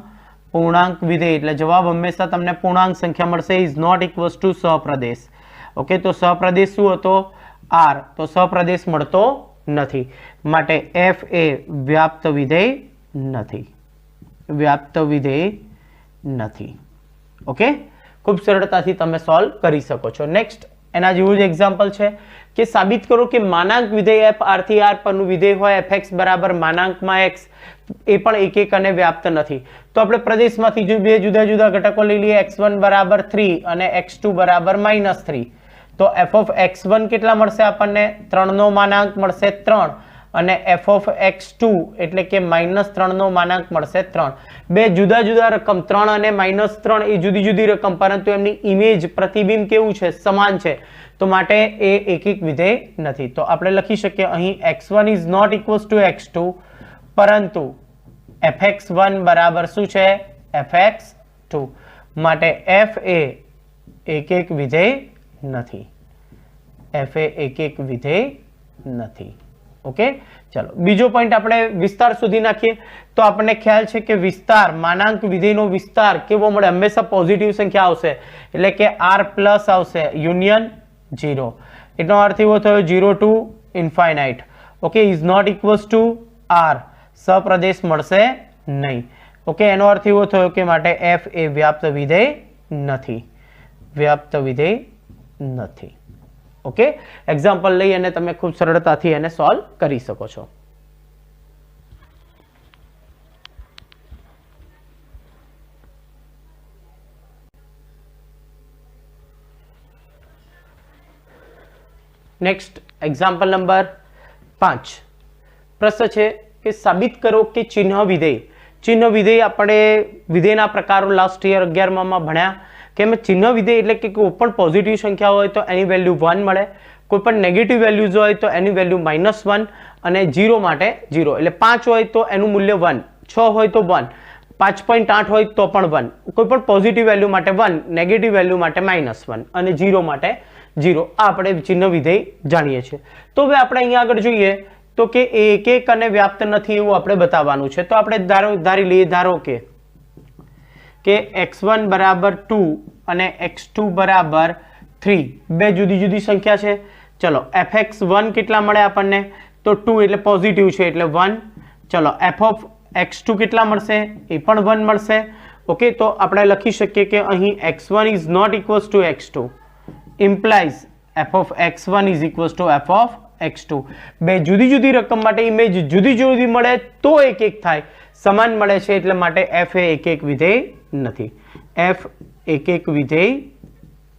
પૂર્ણાંક વિધેય એટલે જવાબ હંમેશા તમને પૂર્ણાંક સંખ્યા મળશે. ઇઝ નોટ ઇક્વલ્સ ટુ સહપ્રદેશ. ઓકે, તો સહપ્રદેશ શું હતો? r. તો સહપ્રદેશ મળતો નથી, માટે f એ વ્યાપ્ત વિધેય નથી. વ્યાપ્ત વિધેય નથી. ઓકે, ખૂબ સરળતાથી તમે સોલ્વ કરી શકો છો. નેક્સ્ટ એના જેવું જ એક્ઝામ્પલ છે કે સાબિત કરો કે માનાંક વિધેય f r થી r પરનું વિધેય હોય fx બરાબર માનાંકમાં x એ પણ એક એક અને વ્યાપ્ત નથી. તો આપણે પ્રદેશમાંથી બે જુદા જુદા ઘટકો લઈ લઈએ. x1 બરાબર 3 અને x2 બરાબર -3. તો f of x1 કેટલા મળશે આપણને? 3 નો માનાંક મળશે 3 અને f of x2 એટલે કે -3 નો માનાંક મળશે 3. બે જુદા જુદા રકમ 3 અને -3 એ જુદી જુદી રકમ, પરંતુ એમની ઇમેજ પ્રતિબિંબ કેવું છે? સમાન છે, તો માટે એ એક એક વિધેય નથી. તો આપણે લખી શકીએ અહીં x1 is not equals to x2, પરંતુ fx1 બરાબર શું છે? fx2. માટે f એ એક એક વિધેય નથી, f એ એક એક વિધેય નથી. ઓકે, ચલો બીજો પોઈન્ટ આપણે વિસ્તાર શોધી નાખીએ. તો આપણને ખ્યાલ છે કે વિસ્તાર, માનાંક વિધેયનો વિસ્તાર કેવો મળે? હંમેશા પોઝિટિવ સંખ્યા આવશે, એટલે કે r પ્લસ આવશે યુનિયન 0. એનો અર્થ એવો થયો 0 to infinite. Okay, is not equals to r, સપ્રદેશ મળશે નહીં. ઓકે, એનો અર્થ એવો થયો કે માટે f એ વ્યાપ્ત વિધેય નથી, વ્યાપ્ત વિધેય નથી. ઓકે, એક્ઝામ્પલ લઈ અને તમે ખૂબ સરળતાથી એને સોલ્વ કરી શકો છો. Next example number 5. પ્રશ્ન છે કે સાબિત કરો કે ચિહ્ન વિધેય. ચિહ્ન વિધેય આપણે વિધેયના પ્રકારો લાસ્ટ યર 11માં ભણ્યા કે એમાં ચિહ્ન વિધેય એટલે કે કોઈ પણ પોઝિટિવ સંખ્યા હોય તો એની વેલ્યુ 1 મળે, કોઈ પણ નેગેટિવ વેલ્યુઝ હોય તો એની વેલ્યુ -1 અને 0 માટે 0. એટલે 5 હોય તો એનું મૂલ્ય 1, 6 હોય તો 1, 5.8 હોય તો પણ 1. કોઈ પણ પોઝિટિવ વેલ્યુ માટે 1, નેગેટિવ વેલ્યુ માટે -1 અને 0 માટે 0. આ આપણે ચિહ્ન વિધેય જાણીએ છીએ. તો હવે આપણે અહીંયા આગળ જોઈએ તો કે એક એક અને વ્યાપ્ત નથી એવું આપણે બતાવવાનું છે. તો આપણે ધારી લઈએ, ધારો કે x1 બરાબર 2 અને x2 બરાબર 3 બે જુદી જુદી સંખ્યા છે. ચલો fx1 કેટલા મળે આપણને? તો 2 એટલે પોઝિટિવ છે એટલે 1. ચલો f ઓફ x2 કેટલા મળશે? એ પણ 1 મળશે. ઓકે, તો આપણે લખી શકીએ કે અહીં x1 is not equals to x2 implies f of x1 is equals to f of x2. બે જુદી જુદી રકમ માટે ઇમેજ જુદી જુદી મળે તો એક એક થાય, સમાન મળે છે એટલે માટે f એ એક એક વિધેય નથી, f એક એક વિધેય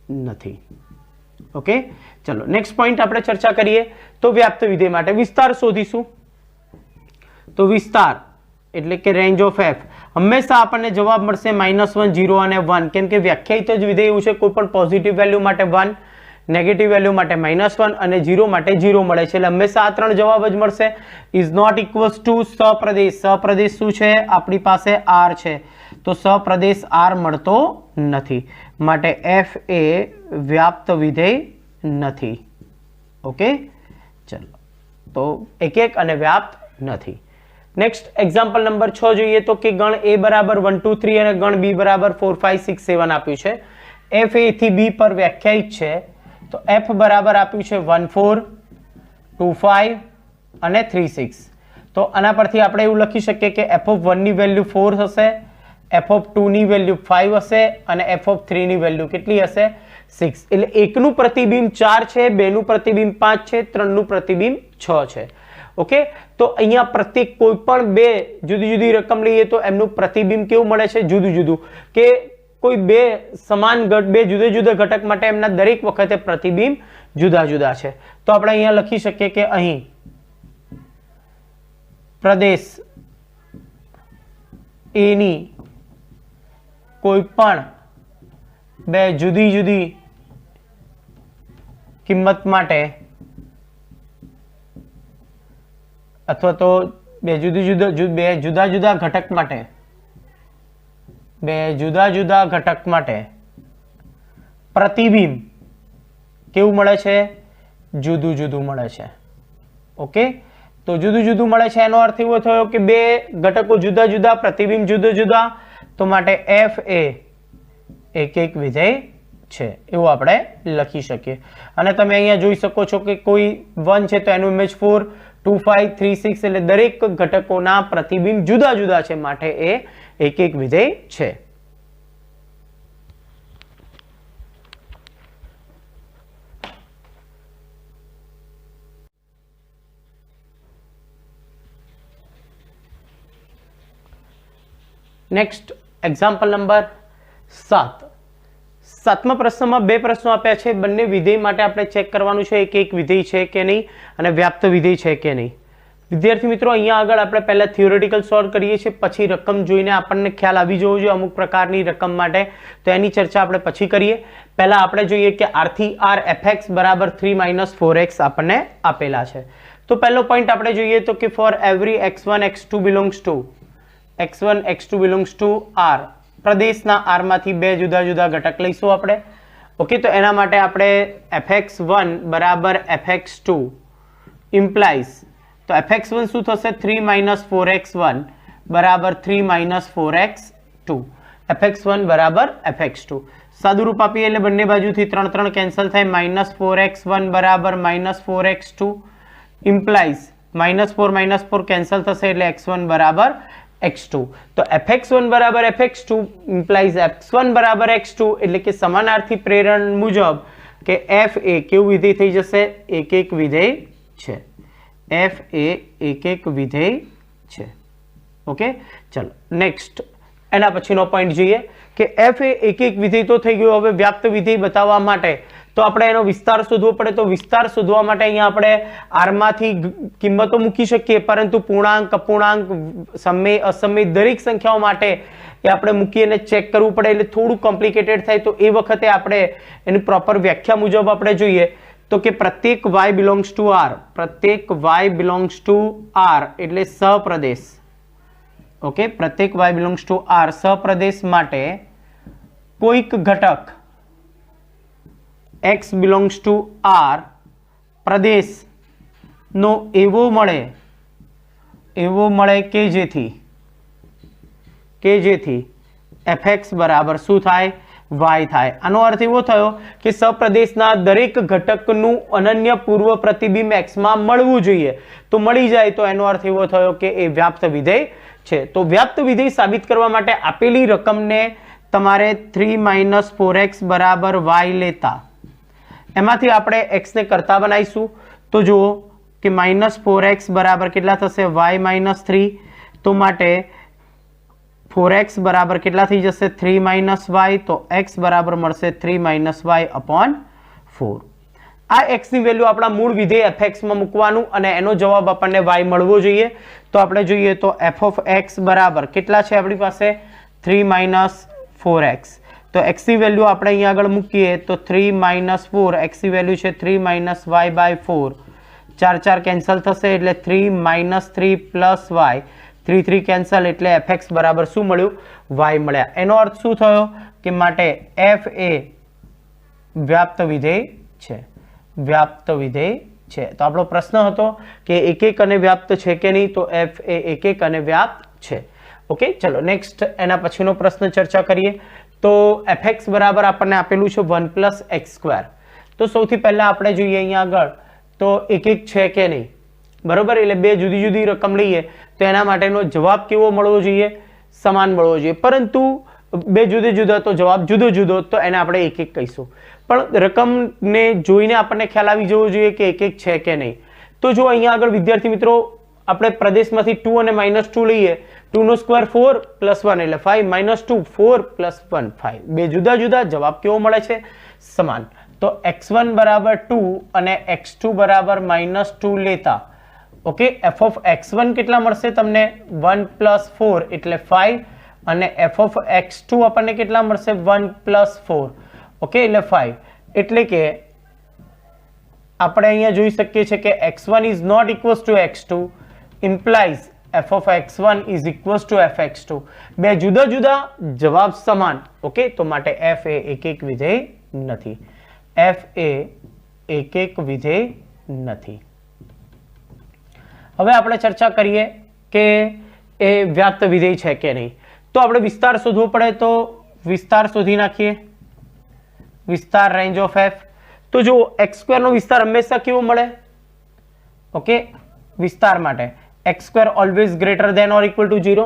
નથી. ઓકે, ચલો નેક્સ્ટ પોઈન્ટ આપણે ચર્ચા કરીએ. તો વ્યાપ્ત વિધેય માટે વિસ્તાર શોધીશું. તો વિસ્તાર એટલે કે રેન્જ ઓફ f, હંમેશા આપણને જવાબ મળશે -1, 0 અને 1, કેમ કે વ્યાખ્યાયિત જ વિધેય એવું છે કોઈ પણ પોઝિટિવ વેલ્યુ માટે 1, નેગેટિવ વેલ્યુ માટે -1 અને 0 માટે 0 મળે છે. એટલે હંમેશા આ ત્રણ જવાબ જ મળશે. ઇઝ નોટ ઇક્વલ્સ ટુ સપ્રદેશ. સપ્રદેશ શું છે? આપણી પાસે r છે, તો સપ્રદેશ r મળતો નથી, માટે f એ વ્યાપ્ત વિધેય નથી. ઓકે, ચલો તો એક એક અને વ્યાપ્ત નથી. નેક્સ્ટ એક્ઝામ્પલ નંબર 6 જોઈએ તો કે ગણ a બરાબર 1 2 3 અને ગણ b બરાબર 4 5 6 7 આપ્યું છે. f a થી b પર વ્યાખ્યાયિત છે. તો f બરાબર આપ્યું છે 1 4 2 5 અને 3 6. તો આના પરથી આપણે એવું લખી શકીએ કે f ઓફ 1 ની વેલ્યુ 4 હશે, f ઓફ 2 ની વેલ્યુ 5 હશે અને f ઓફ 3 ની વેલ્યુ કેટલી હશે? 6. એટલે એકનું પ્રતિબિંબ 4 છે, બેનું પ્રતિબિંબ 5 છે, ત્રણનું પ્રતિબિંબ 6 છે. ઓકે, તો અહીંયા પ્રત્યેક કોઈ પણ બે જુદી જુદી રકમ લઈએ તો એમનું પ્રતિબિંબ કેવું મળે છે? જુદું જુદું. કે કોઈ બે સમાન બે જુદા જુદા ઘટક માટે એમના દરેક વખતે પ્રતિબિંબ જુદા જુદા છે. તો આપણે અહીંયા લખી શકીએ કે અહીં પ્રદેશ A ની કોઈ પણ બે જુદી જુદી કિંમત માટે અથવા તો બે જુદા જુદા ઘટક માટે, બે જુદા જુદા ઘટક માટે પ્રતિબિંબ કેવું મળે છે? જુદું જુદું મળે છે. ઓકે, તો જુદું જુદું મળે છે એનો અર્થ એવો થયો કે બે ઘટકો જુદા જુદા, પ્રતિબિંબ જુદા જુદા, તો માટે f એ એક એક વિધેય છે એવું આપણે લખી શકીએ. અને તમે અહીંયા જોઈ શકો છો કે કોઈ 1 છે તો એનું ઇમેજ 4 2 5 3 6 એટલે દરેક ઘટકોના પ્રતિબિંબ જુદા જુદા છે, માટે એ એક એક વિધેય છે. Next example number 7. 7મા પ્રશ્નમાં બે પ્રશ્નો આપ્યા છે. બંને વિધેય માટે આપણે ચેક કરવાનું છે એક એક વિધેય છે કે નહીં અને વ્યાપ્ત વિધેય છે કે નહીં. વિદ્યાર્થી મિત્રો, અહીંયા આગળ આપણે પહેલા થિયોરેટિકલ સોલ્વ કરીએ છીએ, પછી રકમ જોઈને આપણને ખ્યાલ આવી જવો જોઈએ અમુક પ્રકારની રકમ માટે, તો એની ચર્ચા આપણે પછી કરીએ. પહેલા આપણે જોઈએ કે r થી r fx બરાબર 3 - 4x આપણને આપેલા છે. તો પહેલો પોઈન્ટ આપણે જોઈએ તો કે for every x1 x2 belongs two r પ્રદેશના r માંથી બે જુદા જુદા ઘટક લઈશું આપણે. ઓકે, તો એના માટે આપણે fx1 બરાબર fx2 ઇમ્પ્લાઇઝ, તો fx1 શું થશે 3 - 4x1 બરાબર 3 - 4x2, fx1 બરાબર fx2. સાદું રૂપ આપીએ એટલે બંને બાજુથી 3 3 કેન્સલ થાય, -4x1 બરાબર -4x2 ઇમ્પ્લાઇઝ -4 - 4 કેન્સલ થશે એટલે x1 બરાબર x2. તો fx1 બરાબર fx2 ઇમ્પ્લાઇઝ x1 બરાબર x2, એટલે કે સમાનાર્થી પ્રેરણ મુજબ કે f એ કેવું વિધેય થઈ જશે? એક વિધેય છે. f એ એક વિધેય છે. ઓકે, ચલો નેક્સ્ટ એના પછીનો પોઈન્ટ જોઈએ કે f એ એક વિધેય તો થઈ ગયું. હવે વ્યાપ્ત વિધેય બતાવવા માટે તો આપણે એનો વિસ્તાર શોધવો પડે. તો વિસ્તાર શોધવા માટે અહીંયા આપણે r માંથી કિંમતો મૂકી શકીએ, પરંતુ પૂર્ણાંક, અપૂર્ણાંક, સમય, અસમય દરેક સંખ્યાઓ માટે એ આપણે મૂકી અને ચેક કરવું પડે, એટલે થોડું કોમ્પ્લિકેટેડ થાય. તો એ વખતે આપણે એની પ્રોપર વ્યાખ્યા મુજબ આપણે જોઈએ તો કે પ્રત્યેક y બિલોંગ્સ ટુ r, પ્રત્યેક y બિલોંગ્સ ટુ r એટલે સહપ્રદેશ. ઓકે, પ્રત્યેક y બિલોંગ્સ ટુ r સહપ્રદેશ માટે કોઈક ઘટક x બિલોંગ્સ ટુ r પ્રદેશ નો એવો મળે કે જેથી fx બરાબર શું થાય? y થાય. આનો અર્થ એવો થયો કે સપ્રદેશના દરેક ઘટકનું અનન્ય પૂર્વ પ્રતિબિંબ x માં મળવું જોઈએ. તો મળી જાય તો એનો અર્થ એવો થયો કે એ વ્યાપ્ત વિધેય છે. તો વ્યાપ્ત વિધેય સાબિત કરવા માટે આપેલી રકમને તમારે 3 - 4x બરાબર y લેતા એમાંથી આપણે x ને કરતા બનાવીશું. તો જુઓ કે -4x બરાબર કેટલા થશે? y - 3. તો માટે 4x બરાબર કેટલા થઈ જશે? 3 - y. તો x બરાબર મળશે 3 - y upon 4. આ x ની વેલ્યુ આપણા મૂળ વિધેય fx માં મૂકવાનું અને એનો જવાબ આપણને y મળવો જોઈએ. તો આપણે જોઈએ તો f of x બરાબર કેટલા છે આપણી પાસે? 3 - 4x. તો x ની વેલ્યુ આપણે અહીંયા આગળ મૂકીએ તો 3 - 4, x ની વેલ્યુ છે 3 - y/4. 4 4 કેન્સલ થશે એટલે 3 - 3 પ્લસ y, 3 3 કેન્સલ એટલે fx બરાબર શું મળ્યું? y મળ્યા. એનો અર્થ શું થયો કે માટે f એ વ્યાપ્ત વિધેય છે. વ્યાપ્ત વિધેય છે. તો આપણો પ્રશ્ન હતો કે એક અને વ્યાપ્ત છે કે નહીં? તો f એ એક અને વ્યાપ્ત છે. ઓકે, ચલો નેક્સ્ટ એના પછીનો પ્રશ્ન ચર્ચા કરીએ. તો fx બરાબર આપણને આપેલું છે 1 + x². તો સૌથી પહેલા આપણે જોઈએ અહીંયા આગળ તો એક છે કે નહીં, બરોબર? એટલે બે જુદી જુદી રકમ લઈએ તો એના માટેનો જવાબ કેવો મળવો જોઈએ? સમાન મળવો જોઈએ. પરંતુ બે જુદા જુદા તો જવાબ જુદો જુદો, તો એને આપણે એક કહીશું. પણ રકમને જોઈને આપણને ખ્યાલ આવી જવો જોઈએ કે એક છે કે નહીં. તો જો અહીંયા આગળ વિદ્યાર્થી મિત્રો આપણે પ્રદેશમાંથી 2 અને -2 લઈએ, 2 નો સ્ક્વેર 4 + 1 એટલે 5, -2 4 + 1 5. બે જુદા જુદા, જવાબ કેવો મળે છે? સમાન. તો x1 બરાબર 2 અને x2 બરાબર -2 લેતા ઓકે, f of x1 કેટલા મળશે તમને? 1 + 4 એટલે 5 અને f of x2 આપણને કેટલા મળશે? 1 + 4 ઓકે એટલે 5. એટલે કે આપણે અહીંયા જોઈ શકીએ છીએ કે x1 is not equals to x2 implies f of x1 is equals to fx2. બે જુદા જુદા, જવાબ સમાન. ઓકે, તો માટે f એ એક વિધેય નથી. f એ એક વિધેય નથી. હવે આપણે ચર્ચા કરીએ કે એ વ્યાપ્ત વિધેય છે કે નહીં. તો આપણે વિસ્તાર શોધવો પડે, તો વિસ્તાર શોધી નાખીએ. વિસ્તાર રેન્જ ઓફ f. તો જો x² નો વિસ્તાર હંમેશા કેવો મળે? ઓકે, વિસ્તાર માટે x² always greater than or equal to 0.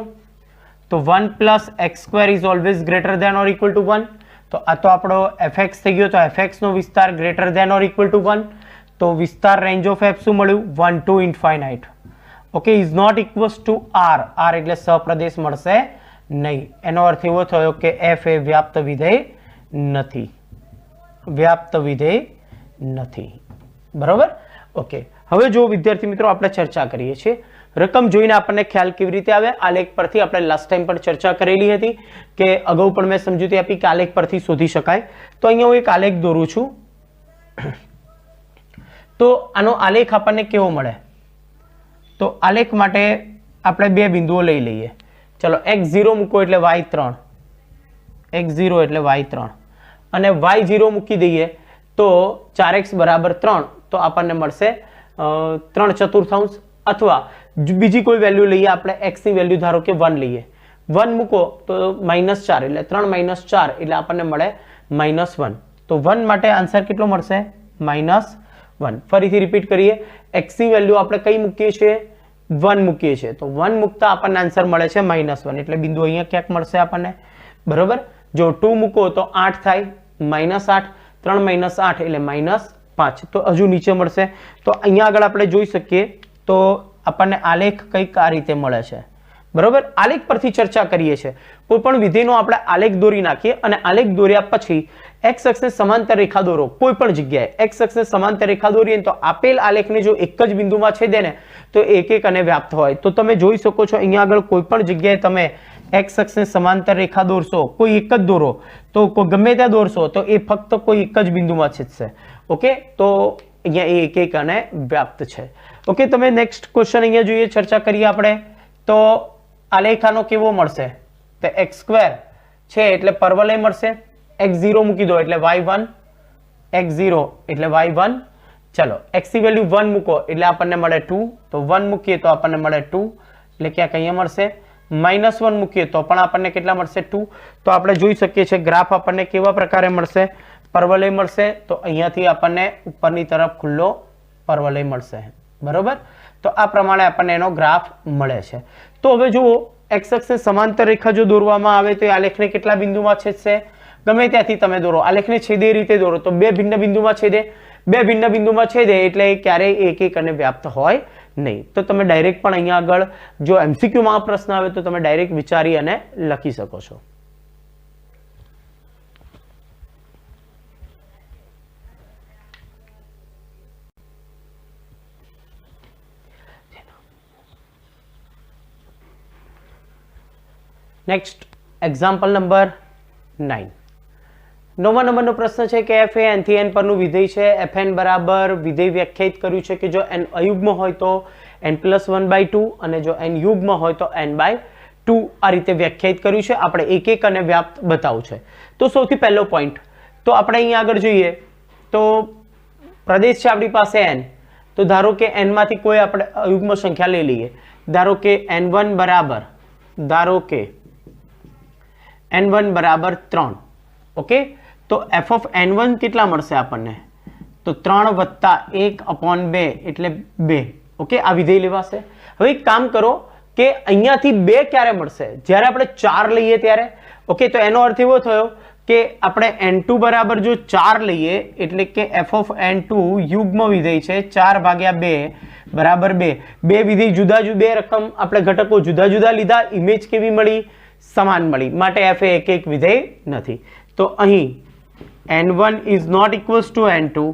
તો 1 + x² is always greater than or equal to 1. તો આ તો આપણો fx થઈ ગયો. તો fx નો વિસ્તાર greater than or equal to 1. તો વિસ્તાર રેન્જ ઓફ f શું મળ્યું? 1 to infinite. Okay, is not equals to r. r એટલે સપ્રદેશ મળશે નહીં. એનો અર્થ એવો થયો કે f એ વ્યાપ્ત વિધેય નથી. વ્યાપ્ત વિધેય નથી. બરોબર? ઓકે, હવે જો વિદ્યાર્થી મિત્રો આપણે ચર્ચા કરીએ છીએ રકમ જોઈને આપણને ખ્યાલ કેવી રીતે આવે? આલેખ પરથી આપણે લાસ્ટ ટાઈમ પણ ચર્ચા કરેલી હતી કે અગાઉ પણ મેં સમજૂતી આપી કે આલેખ પરથી શોધી શકાય. તો અહીંયા હું એક આલેખ દોરું છું. તો આનો આલેખ આપણને કેવો મળે? તો આલેખ માટે આપણે બે બિંદુઓ લઈ લઈએ. ચલો x0 મૂકો એટલે y3, x0 એટલે y3 અને y0 મૂકી દઈએ તો 4x બરાબર 3 તો આપણને મળશે 3/4 અથવા બીજી કોઈ વેલ્યુ લઈએ આપણે x ની વેલ્યુ ધારો કે 1 લઈએ 1 મૂકો તો -4 એટલે 3 - 4 એટલે આપણને મળે -1 તો 1 માટે આન્સર કેટલો મળશે -1 ફરીથી રિપીટ કરીએ x ની વેલ્યુ આપણે કઈ મૂકીએ છીએ 1 મૂકીએ છીએ તો 1 મૂકતા આપણને આન્સર મળે છે -1 એટલે બિંદુ અહીંયા ક્યાંક મળશે આપણને બરોબર જો 2 મૂકો તો 8 થાય -8 3 - 8 એટલે -5 તો હજુ નીચે મળશે તો અહીંયા આગળ આપણે જોઈ શકીએ તો આપણને આલેખ કંઈક આ રીતે મળે છે બરોબર આલેખ પરથી ચર્ચા કરીએ છીએ કોઈ પણ વિધેયનો આપણે આલેખ દોરી નાખીએ અને આલેખ દોર્યા પછી x અક્ષને સમાંતર રેખા દોરો કોઈ પણ જગ્યાએ x અક્ષને સમાંતર રેખા દોરીએ તો આપેલ આલેખને જો એક જ બિંદુમાં છેદે ને તો એક એક અને વ્યાપ્ત હોય તો તમે જોઈ શકો છો અહીંયા આગળ કોઈ પણ જગ્યાએ તમે x અક્ષને સમાંતર રેખા દોરશો કોઈ એક જ દોરો તો ગમે ત્યાં દોરશો તો એ ફક્ત કોઈ એક જ બિંદુમાં છેદશે ઓકે તો અહીંયા એ એક એક અને વ્યાપ્ત છે ઓકે તમે નેક્સ્ટ ક્વેશ્ચન અહીંયા જોઈએ ચર્ચા કરીએ આપણે તો આલેખ આનો કેવો મળશે તો x² છે એટલે પરવલય મળશે x0 મૂકી દો એટલે y1 x0 એટલે y1 ચલો x ની વેલ્યુ 1 મૂકો એટલે આપણને મળે 2 તો 1 મૂકીએ તો આપણને મળે 2 એટલે ક્યાંક અહીંયા મળશે -1 મૂકીએ તો પણ આપણને કેટલા મળશે 2 તો આપણે જોઈ શકીએ છીએ ગ્રાફ આપણને કેવા પ્રકારે મળશે પરવલય મળશે તો અહીંયાથી આપણને ઉપરની તરફ ખુલ્લો પરવલય મળશે બરોબર તો આ પ્રમાણે આપણને એનો ગ્રાફ મળે છે તો હવે જુઓ x અક્ષને સમાંતર રેખા જો દોરવામાં આવે તો આ આલેખને કેટલા બિંદુમાં છેદશે ગમે ત્યાંથી તમે દોરો આલેખને છેદે રીતે દોરો તો બે ભિન્ન બિંદુમાં છેદે બે ભિન્ન બિંદુમાં છેદે એટલે ક્યારેય એક એક અને વ્યાપ્ત હોય નહીં તો તમે ડાયરેક્ટ પણ અહીંયા આગળ જો MCQ માં આ પ્રશ્ન આવે તો તમે ડાયરેક્ટ વિચારી અને લખી શકો છો નેક્સ્ટ એક્ઝામ્પલ નંબર 9 9મા નંબરનો પ્રશ્ન છે કે f એ n થી n પરનું વિધેય છે fn બરાબર વિધેય વ્યાખ્યાયિત કર્યું છે કે જો n અયુગ્મ હોય તો n+1/2 અને જો n યુગ્મ હોય તો n/2 આ રીતે વ્યાખ્યાયિત કર્યું છે આપણે એક એક અને વ્યાપ્ત બતાવું છે તો સૌથી પહેલો પોઈન્ટ તો આપણે અહીંયા આગળ જોઈએ તો પ્રદેશ છે આપણી પાસે n તો ધારો કે n માંથી કોઈ આપણે અયુગ્મ સંખ્યા લઈ લઈએ ધારો કે n1 બરાબર n1 બરાબર 3 ઓકે તો f of n1 કેટલા મળશે આપણને તો 3 + 1/2 એટલે 2 ઓકે આ વિધેય લેવાશે હવે એક કામ કરો કે અહીંયાથી 2 ક્યારે મળશે જ્યારે આપણે 4 લઈએ ત્યારે ઓકે તો એનો અર્થ એવો થયો કે આપણે n2 બરાબર જો 4 લઈએ એટલે કે f of n2 યુગ્મ વિધેય છે 4/2 બરાબર 2 બે વિધેય જુદા જુદા બે રકમ આપણે ઘટકો જુદા જુદા લીધા ઇમેજ કેવી મળી સમાન મળી માટે f એ એક એક વિધેય નથી તો અહીં n1 is not equals to n2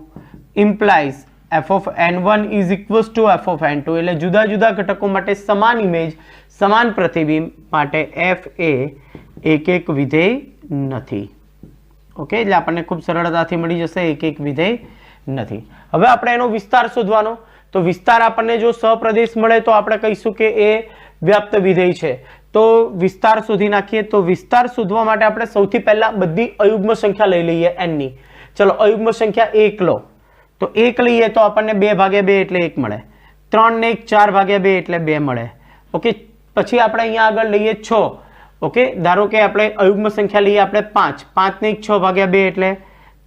implies f of n1 is equals to f of n2 એટલે જુદા જુદા ઘટકો માટે સમાન ઇમેજ સમાન પ્રતિબિંબ માટે f એ એક એક વિધેય નથી ઓકે એટલે આપણને ખૂબ સરળતાથી મળી જશે એક એક વિધેય નથી હવે આપણે એનો વિસ્તાર શોધવાનો તો વિસ્તાર આપણને જો સપ્રદેશ મળે તો આપણે કહીશું કે એ વ્યાપ્ત વિધેય છે તો વિસ્તાર શોધી નાખીએ તો વિસ્તાર શોધવા માટે આપણે સૌથી પહેલા બધી અયુગ્મ સંખ્યા લઈ લઈએ n ની ચલો અયુગ્મ સંખ્યા 1 લો તો 1 લઈએ તો આપણને 2/2 એટલે 1 મળે 3 ને 1 4/2 એટલે 2 મળે ઓકે પછી આપણે અહીંયા આગળ લઈએ 6 ઓકે ધારો કે આપણે અયુગ્મ સંખ્યા લઈએ આપણે 5 5 ને 1 6/2 એટલે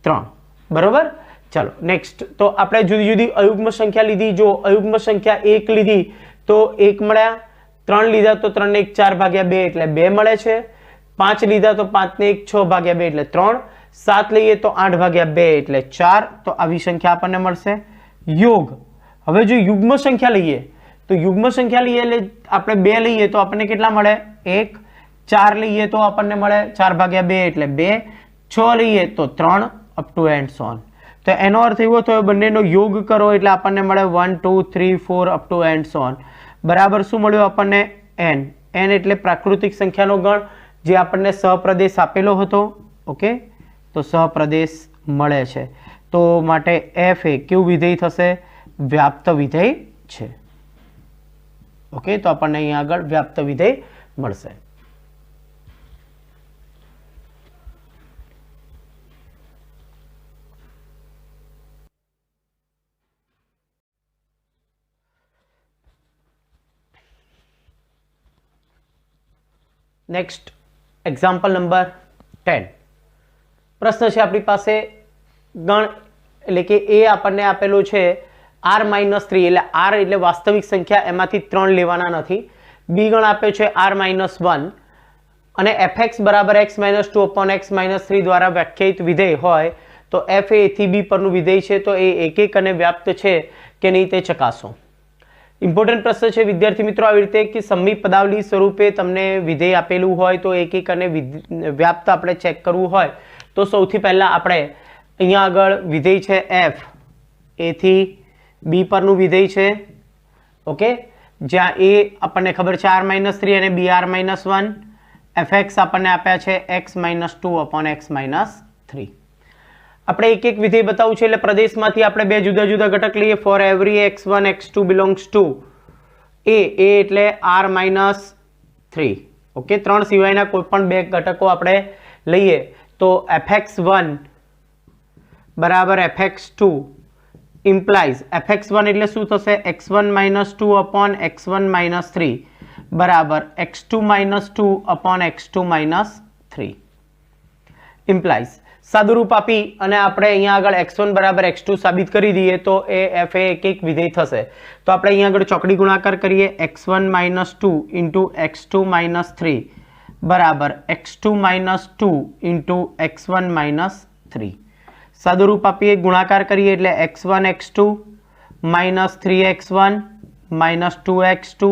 3 બરોબર ચલો નેક્સ્ટ તો આપણે જુદી જુદી અયુગ્મ સંખ્યા લીધી જો અયુગ્મ સંખ્યા 1 લીધી તો 1 મળ્યા 3 લીધા તો 3 ને 1 4/2 એટલે 2 મળે છે 5 લીધા તો 5 ને 1 6/2 એટલે 3 7 લઈએ તો 8/2 એટલે 4 તો આવી સંખ્યા આપણને મળશે યોગ હવે જો યુગ્મ સંખ્યા લઈએ તો યુગ્મ સંખ્યા લઈએ એટલે આપણે 2 લઈએ તો આપણને કેટલા મળે 1 4 લઈએ તો આપણને મળે 4/2 એટલે 2 6 લઈએ તો 3 up to and so on તો એનો અર્થ એવો થયો બંનેનો યોગ કરો એટલે આપણને મળે 1 2 3 4 up to and so on બરાબર શું મળ્યું આપણને n n એટલે પ્રાકૃતિક સંખ્યાનો ગણ જે આપણને સહપ્રદેશ આપેલો હતો ઓકે તો સહપ્રદેશ મળે છે તો માટે f એ કેવું વિધેય થશે વ્યાપ્ત વિધેય છે ઓકે તો આપણને અહીંયા આગળ વ્યાપ્ત વિધેય મળશે નેક્સ્ટ એક્ઝામ્પલ નંબર 10 પ્રશ્ન છે આપણી પાસે ગણ એટલે કે એ આપણને આપેલું છે r-3 એટલે r એટલે વાસ્તવિક સંખ્યા એમાંથી 3 લેવાના નથી. બી ગણ આપ્યો છે r-1 અને fx બરાબર x-2 upon x-3 દ્વારા વ્યાખ્યાયિત વિધેય હોય તો f એ થી બી પરનું વિધેય છે તો એ એક અને વ્યાપ્ત છે કે નહીં તે ચકાસો. ઇમ્પોર્ટન્ટ પ્રશ્ન છે વિદ્યાર્થી મિત્રો. આવી રીતે કે સમમી પદાવલી સ્વરૂપે તમને વિધેય આપેલું હોય તો એક અને વ્યાપ્ત આપણે ચેક કરવું હોય તો સૌથી પહેલા આપણે અહીંયા આગળ વિધેય છે f એ થી બી પરનું વિધેય છે. ઓકે, જ્યાં એ આપણને ખબર છે r-3 અને b r-1, fx આપણને આપ્યા છે x-2 upon x-3. આપણે એક એક વિધેય બતાવું છે એટલે પ્રદેશમાંથી આપણે બે જુદા જુદા ઘટક લઈએ. For every x1 x2 belongs to A એટલે r-3. ઓકે, 3 સિવાયના કોઈ પણ બે ઘટકો આપણે લઈએ તો fx1 બરાબર fx2 ઇમ્પ્લાઇઝ fx1 એટલે શું થશે x1 - 2 upon x1 - 3 બરાબર x2 - 2 upon x2 - 3 ઇમ્પ્લાઇઝ. સાદુરૂપ આપી અને આપણે અહીંયા આગળ x1 બરાબર x2 સાબિત કરી દઈએ તો એ f એ એક વિધેય થશે. તો આપણે અહીંયા આગળ ચોકડી ગુણાકાર કરીએ x1 - 2 into x2 - 3 બરાબર x2 - 2 into x1 - 3. સાદુરૂપ આપીએ ગુણાકાર કરીએ એટલે x1 x2 - 3x1 - 2x2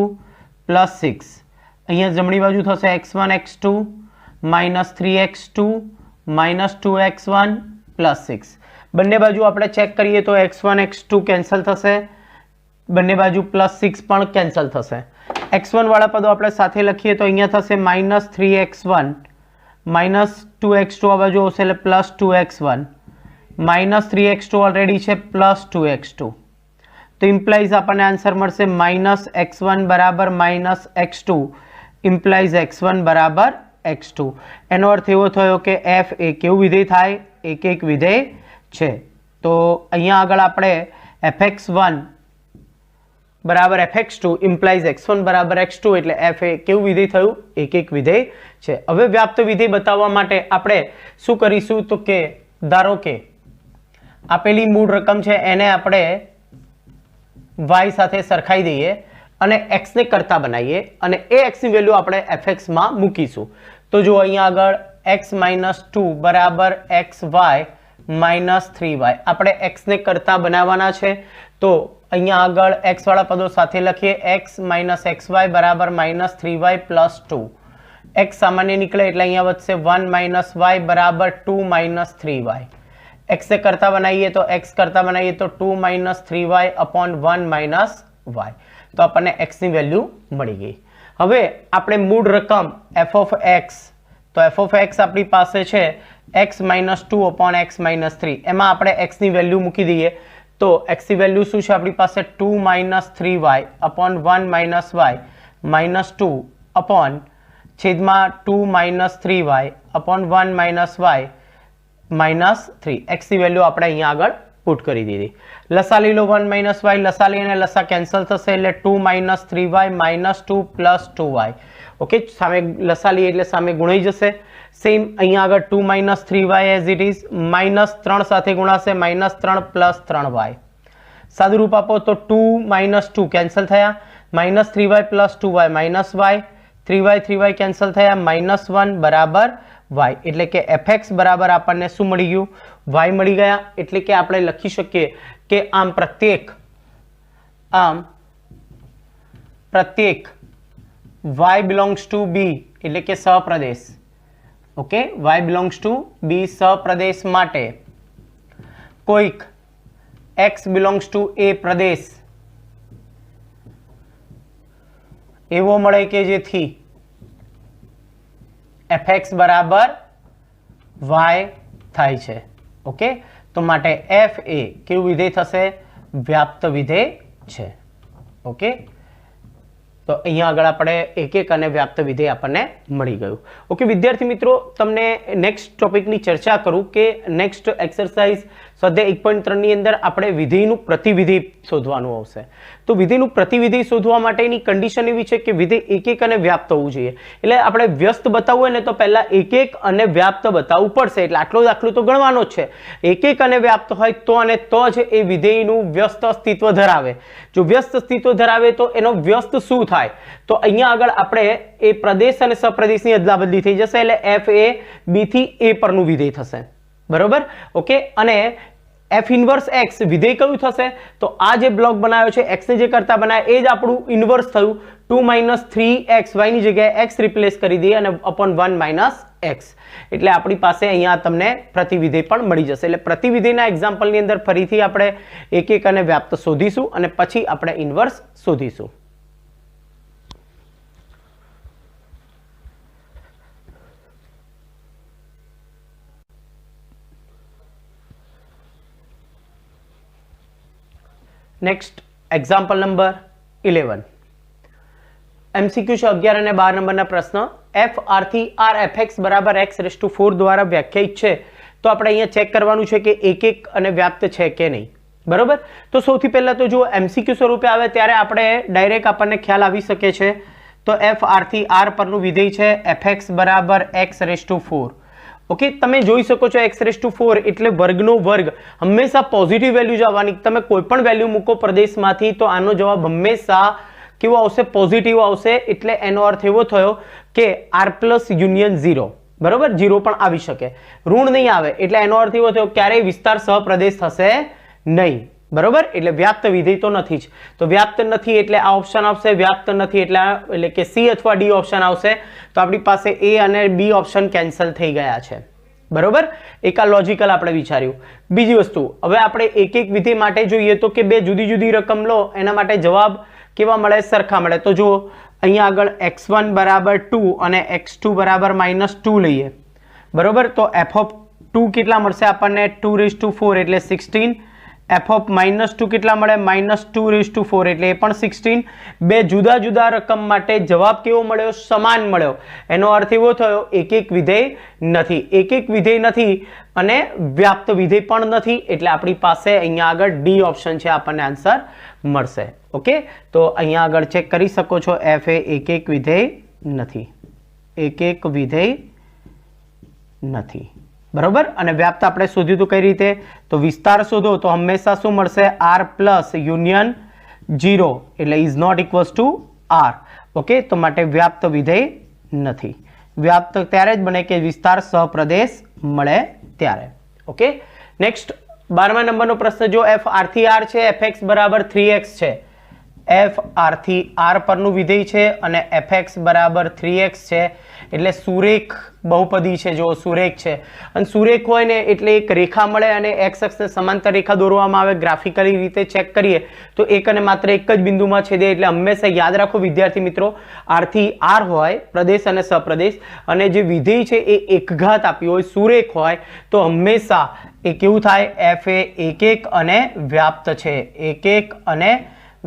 + 6. અહીંયા જમણી બાજુ થશે x1 x2 - 3x2 - 2x1 + 6. બંને બાજુ આપણે ચેક કરીએ તો x1 x2 કેન્સલ થશે, બંને બાજુ +6 પણ કેન્સલ થશે. x1 વાળા પદો આપણે સાથે લખીએ તો અહીંયા થશે -3x1 - 2x2 આ બાજુ આવશે એટલે +2x1 -3x2 ઓલરેડી છે +2x2. તો ઇમ્પ્લાઇઝ આપણને આન્સર મળશે -x1 બરાબર -x2 ઇમ્પ્લાઇઝ x1 બરાબર x2. એનો અર્થ એવો થયો કે f એ કેવું વિધેય થાય એક વિધેય છે. તો અહીંયા આગળ આપણે fx1 બરાબર fx2 ઇમ્પ્લાઇઝ x1 બરાબર x2 એટલે f એ કેવું વિધેય થયું એક વિધેય છે. હવે વ્યાપ્ત વિધેય બતાવવા માટે આપણે શું કરીશું તો કે ધારો કે આપેલી મૂળ રકમ છે એને આપણે y સાથે સરખાઈ દઈએ અને x ને કરતા બનાવીએ અને એ x ની વેલ્યુ આપણે fx માં મૂકીશું. તો જો અહીંયા આગળ x - 2 બરાબર xy - 3y આપણે x ને કરતા બનાવવાના છે. તો અહીંયા આગળ x વાળા પદો સાથે લખીએ x - xy બરાબર -3y + 2. x સામાન્ય નીકળે એટલે અહીંયા વધશે 1 - y બરાબર 2 - 3y. x ને કરતા બનાવીએ તો x કરતા બનાવીએ તો 2 - 3y upon 1 - y. તો આપણને x ની વેલ્યુ મળી ગઈ. હવે આપણે મૂળ રકમ f(x) તો f(x) આપણી પાસે છે x - 2 upon x - 3 એમાં આપણે x ની વેલ્યુ મૂકી દઈએ તો x ની વેલ્યુ શું છે આપણી પાસે 2 - 3y upon 1 - y -2 upon છેદમાં 2 - 3y upon 1 - y -3. x ની વેલ્યુ આપણે અહીંયા આગળ પુટ કરી દીધી. લસા લઈ લો 1 - y લસા લઈ અને લસા કેન્સલ થશે એટલે 2 - 3y -2 + 2y. ઓકે, સામે લસા લઈએ એટલે સામે ગુણાઈ જશે. સેમ અહીંયા આગળ 2 - 3y એઝ ઇટ ઇઝ -3 સાથે ગુણાશે -3 + 3y. સાદુરૂપ આપો તો 2 - 2 કેન્સલ થયા -3y + 2y -y 3y cancel થયા -1 બરાબર y. એટલે કે fx બરાબર આપણને શું મળી ગયું y મળી ગયા. એટલે કે આપણે લખી શકીએ કે આમ પ્રત્યેક y belongs to b એટલે કે સહપ્રદેશ. Okay, y belongs to b સહપ્રદેશ માટે કોઈક x belongs to a પ્રદેશ એવો મળે કે જેથી fx બરાબર y થાય છે. ઓકે, તો માટે f એ કેવું વિધેય થશે વ્યાપ્ત વિધેય છે. ઓકે, તો અહીંયા આગળ આપણે એક અને વ્યાપ્ત વિધેય આપણને મળી ગયું. ઓકે વિદ્યાર્થી મિત્રો, તમને નેક્સ્ટ ટોપિકની ચર્ચા કરું કે નેક્સ્ટ એક્સરસાઇઝ સ્વાધ્યાય 1.3 ની અંદર આપણે વિધેયનું પ્રતિવિધેય શોધવાનું આવશે. તો વિધેયનું પ્રતિવિધેય શોધવા માટેની કન્ડિશન એવી છે કે વિધેય એક એક અને વ્યાપ્ત હોવું જોઈએ. એટલે આપણે વ્યસ્ત બતાવવું હોય ને તો પહેલા એક એક અને વ્યાપ્ત બતાવવું પડશે. એટલે આટલો દાખલો તો ગણવાનો જ છે. એક એક અને વ્યાપ્ત હોય તો અને તો જ એ વિધેયનું વ્યસ્ત અસ્તિત્વ ધરાવે. જો વ્યસ્ત અસ્તિત્વ ધરાવે તો એનો વ્યસ્ત શું થાય? તો અહીંયા આગળ આપણે એ પ્રદેશ અને સપ્રદેશની અદલાબદલી થઈ જશે. એટલે f એ b થી a પરનું વિધેય થશે. બરોબર, ઓકે. અને f ઇન્વર્સ x વિધેય કયું થશે? તો આ જે બ્લોક બનાવ્યો છે x ને જે કરતા બનાવ્યા એ જ આપણું ઇન્વર્સ થયું. 2 - 3xy ની જગ્યાએ x રિપ્લેસ કરી દઈએ અને upon 1 - x. એટલે આપણી પાસે અહીંયા તમને પ્રતિવિધેય પણ મળી જશે. એટલે પ્રતિવિધેયના એક્ઝામ્પલની અંદર ફરીથી આપણે એક એક અને વ્યાપ્ત શોધીશું અને પછી આપણે ઇન્વર્સ શોધીશું. Next example number 11. MCQ છે 11 અને 12 નંબરના પ્રશ્ન. f r થી r fx બરાબર x⁴ દ્વારા વ્યાખ્યાયિત છે. તો આપણે અહીંયા ચેક કરવાનું છે કે એક એક અને વ્યાપ્ત છે કે નહીં. બરોબર. તો સૌથી પહેલા તો જો MCQ સ્વરૂપે આવે ત્યારે આપણે ડાયરેક્ટ આપણને ખ્યાલ આવી શકે છે. તો f r થી r પરનું વિધેય છે fx બરાબર x⁴. ઓકે, તમે જોઈ શકો છો x⁴ એટલે વર્ગનો વર્ગ હંમેશા પોઝિટિવ વેલ્યુ જ આવવાની. તમે કોઈ પણ વેલ્યુ મૂકો પ્રદેશમાંથી તો આનો જવાબ હંમેશા કેવો આવશે? પોઝિટિવ આવશે. એટલે એનો અર્થ એવો થયો કે r પ્લસ યુનિયન 0. બરોબર, 0 પણ આવી શકે, ઋણ નહીં આવે. એટલે એનો અર્થ એવો થયો ક્યારેય વિસ્તાર સહપ્રદેશ થશે નહીં. બરોબર, એટલે વ્યાપ્ત વિધેય તો નથી જ. તો વ્યાપ્ત નથી એટલે આ ઓપ્શન આવશે. વ્યાપ્ત નથી એટલે કે સી અથવા ડી ઓપ્શન આવશે. તો આપણી પાસે એ અને બી ઓપ્શન કેન્સલ થઈ ગયા છે. બરોબર, એક આ લોજિકલ આપણે વિચાર્યું. બીજી વસ્તુ, હવે આપણે એક એક વિધેય માટે જોઈએ તો કે બે જુદી જુદી રકમ લો એના માટે જવાબ કેવા મળે? સરખા મળે. તો જુઓ અહીંયા આગળ x1 બરાબર 2 અને x2 બરાબર -2 લઈએ. બરોબર, તો f(2) કેટલા મળશે આપણને? 2⁴ એટલે 16. f(-2) કેટલા મળે? -2⁴ એટલે એ પણ 16. બે જુદા જુદા રકમ માટે જવાબ કેવો મળ્યો? સમાન મળ્યો. એનો અર્થ એવો થયો એક એક વિધેય નથી. એક એક વિધેય નથી અને વ્યાપ્ત વિધેય પણ નથી. એટલે આપણી પાસે અહીંયા આગળ ડી ઓપ્શન છે, આપણને આન્સર મળશે. ઓકે, તો અહીંયા આગળ ચેક કરી શકો છો f એ એક એક વિધેય નથી. એક એક વિધેય નથી. બરોબર, અને વ્યાપ્ત આપણે શોધ્યું તો કઈ રીતે? તો વિસ્તાર શોધો તો હંમેશા શું મળશે? r પ્લસ યુનિયન 0 એટલે is not equals to r. Okay, તો માટે વ્યાપ્ત વિધેય નથી. વ્યાપ્ત ત્યારે જ બને કે વિસ્તાર સહપ્રદેશ મળે ત્યારે. ઓકે, નેક્સ્ટ 12મા નંબરનો પ્રશ્ન જો f r થી r છે, fx બરાબર 3x છે. f r થી r પરનું વિધેય છે અને fx બરાબર 3x છે. એટલે સુરેખ બહુપદી છે. જો સુરેખ છે અને સુરેખ હોય ને એટલે એક રેખા મળે અને x અક્ષને સમાંતર રેખા દોરવામાં આવે. ગ્રાફિકલી રીતે ચેક કરીએ તો એક અને માત્ર એક જ બિંદુમાં છેદે. એટલે હંમેશા યાદ રાખો વિદ્યાર્થી મિત્રો, r થી r હોય પ્રદેશ અને સપ્રદેશ અને જે વિધેય છે એ એકઘાત આપી હોય, સુરેખ હોય તો હંમેશા એ કેવું થાય? f એ એક એક અને વ્યાપ્ત છે. એક એક અને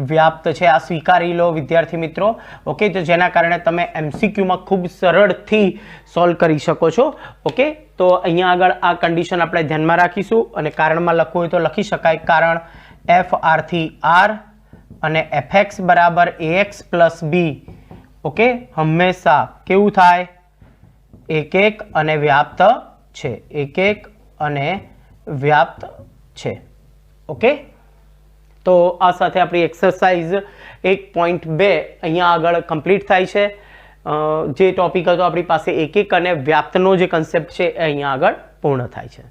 વ્યાપ્ત છે. આ સ્વીકારી લો વિદ્યાર્થી મિત્રો. ઓકે, તો જેના કારણે તમે MCQ માં ખૂબ સરળથી સોલ્વ કરી શકો છો. ઓકે, તો અહીંયા આગળ આ કન્ડિશન આપણે ધ્યાનમાં રાખીશું અને કારણમાં લખવું હોય તો લખી શકાય. કારણ f r થી r અને fx બરાબર ax પ્લસ b. ઓકે, હંમેશા કેવું થાય? એક એક અને વ્યાપ્ત છે. એક એક અને વ્યાપ્ત છે. ઓકે, તો આ સાથે આપણી એક્સરસાઇઝ 1.2 અહીંયા આગળ કમ્પ્લીટ થાય છે. જે ટોપિક હતો આપણી પાસે એક એક અને વ્યાપ્તનો જે કન્સેપ્ટ છે એ અહીંયા આગળ પૂર્ણ થાય છે.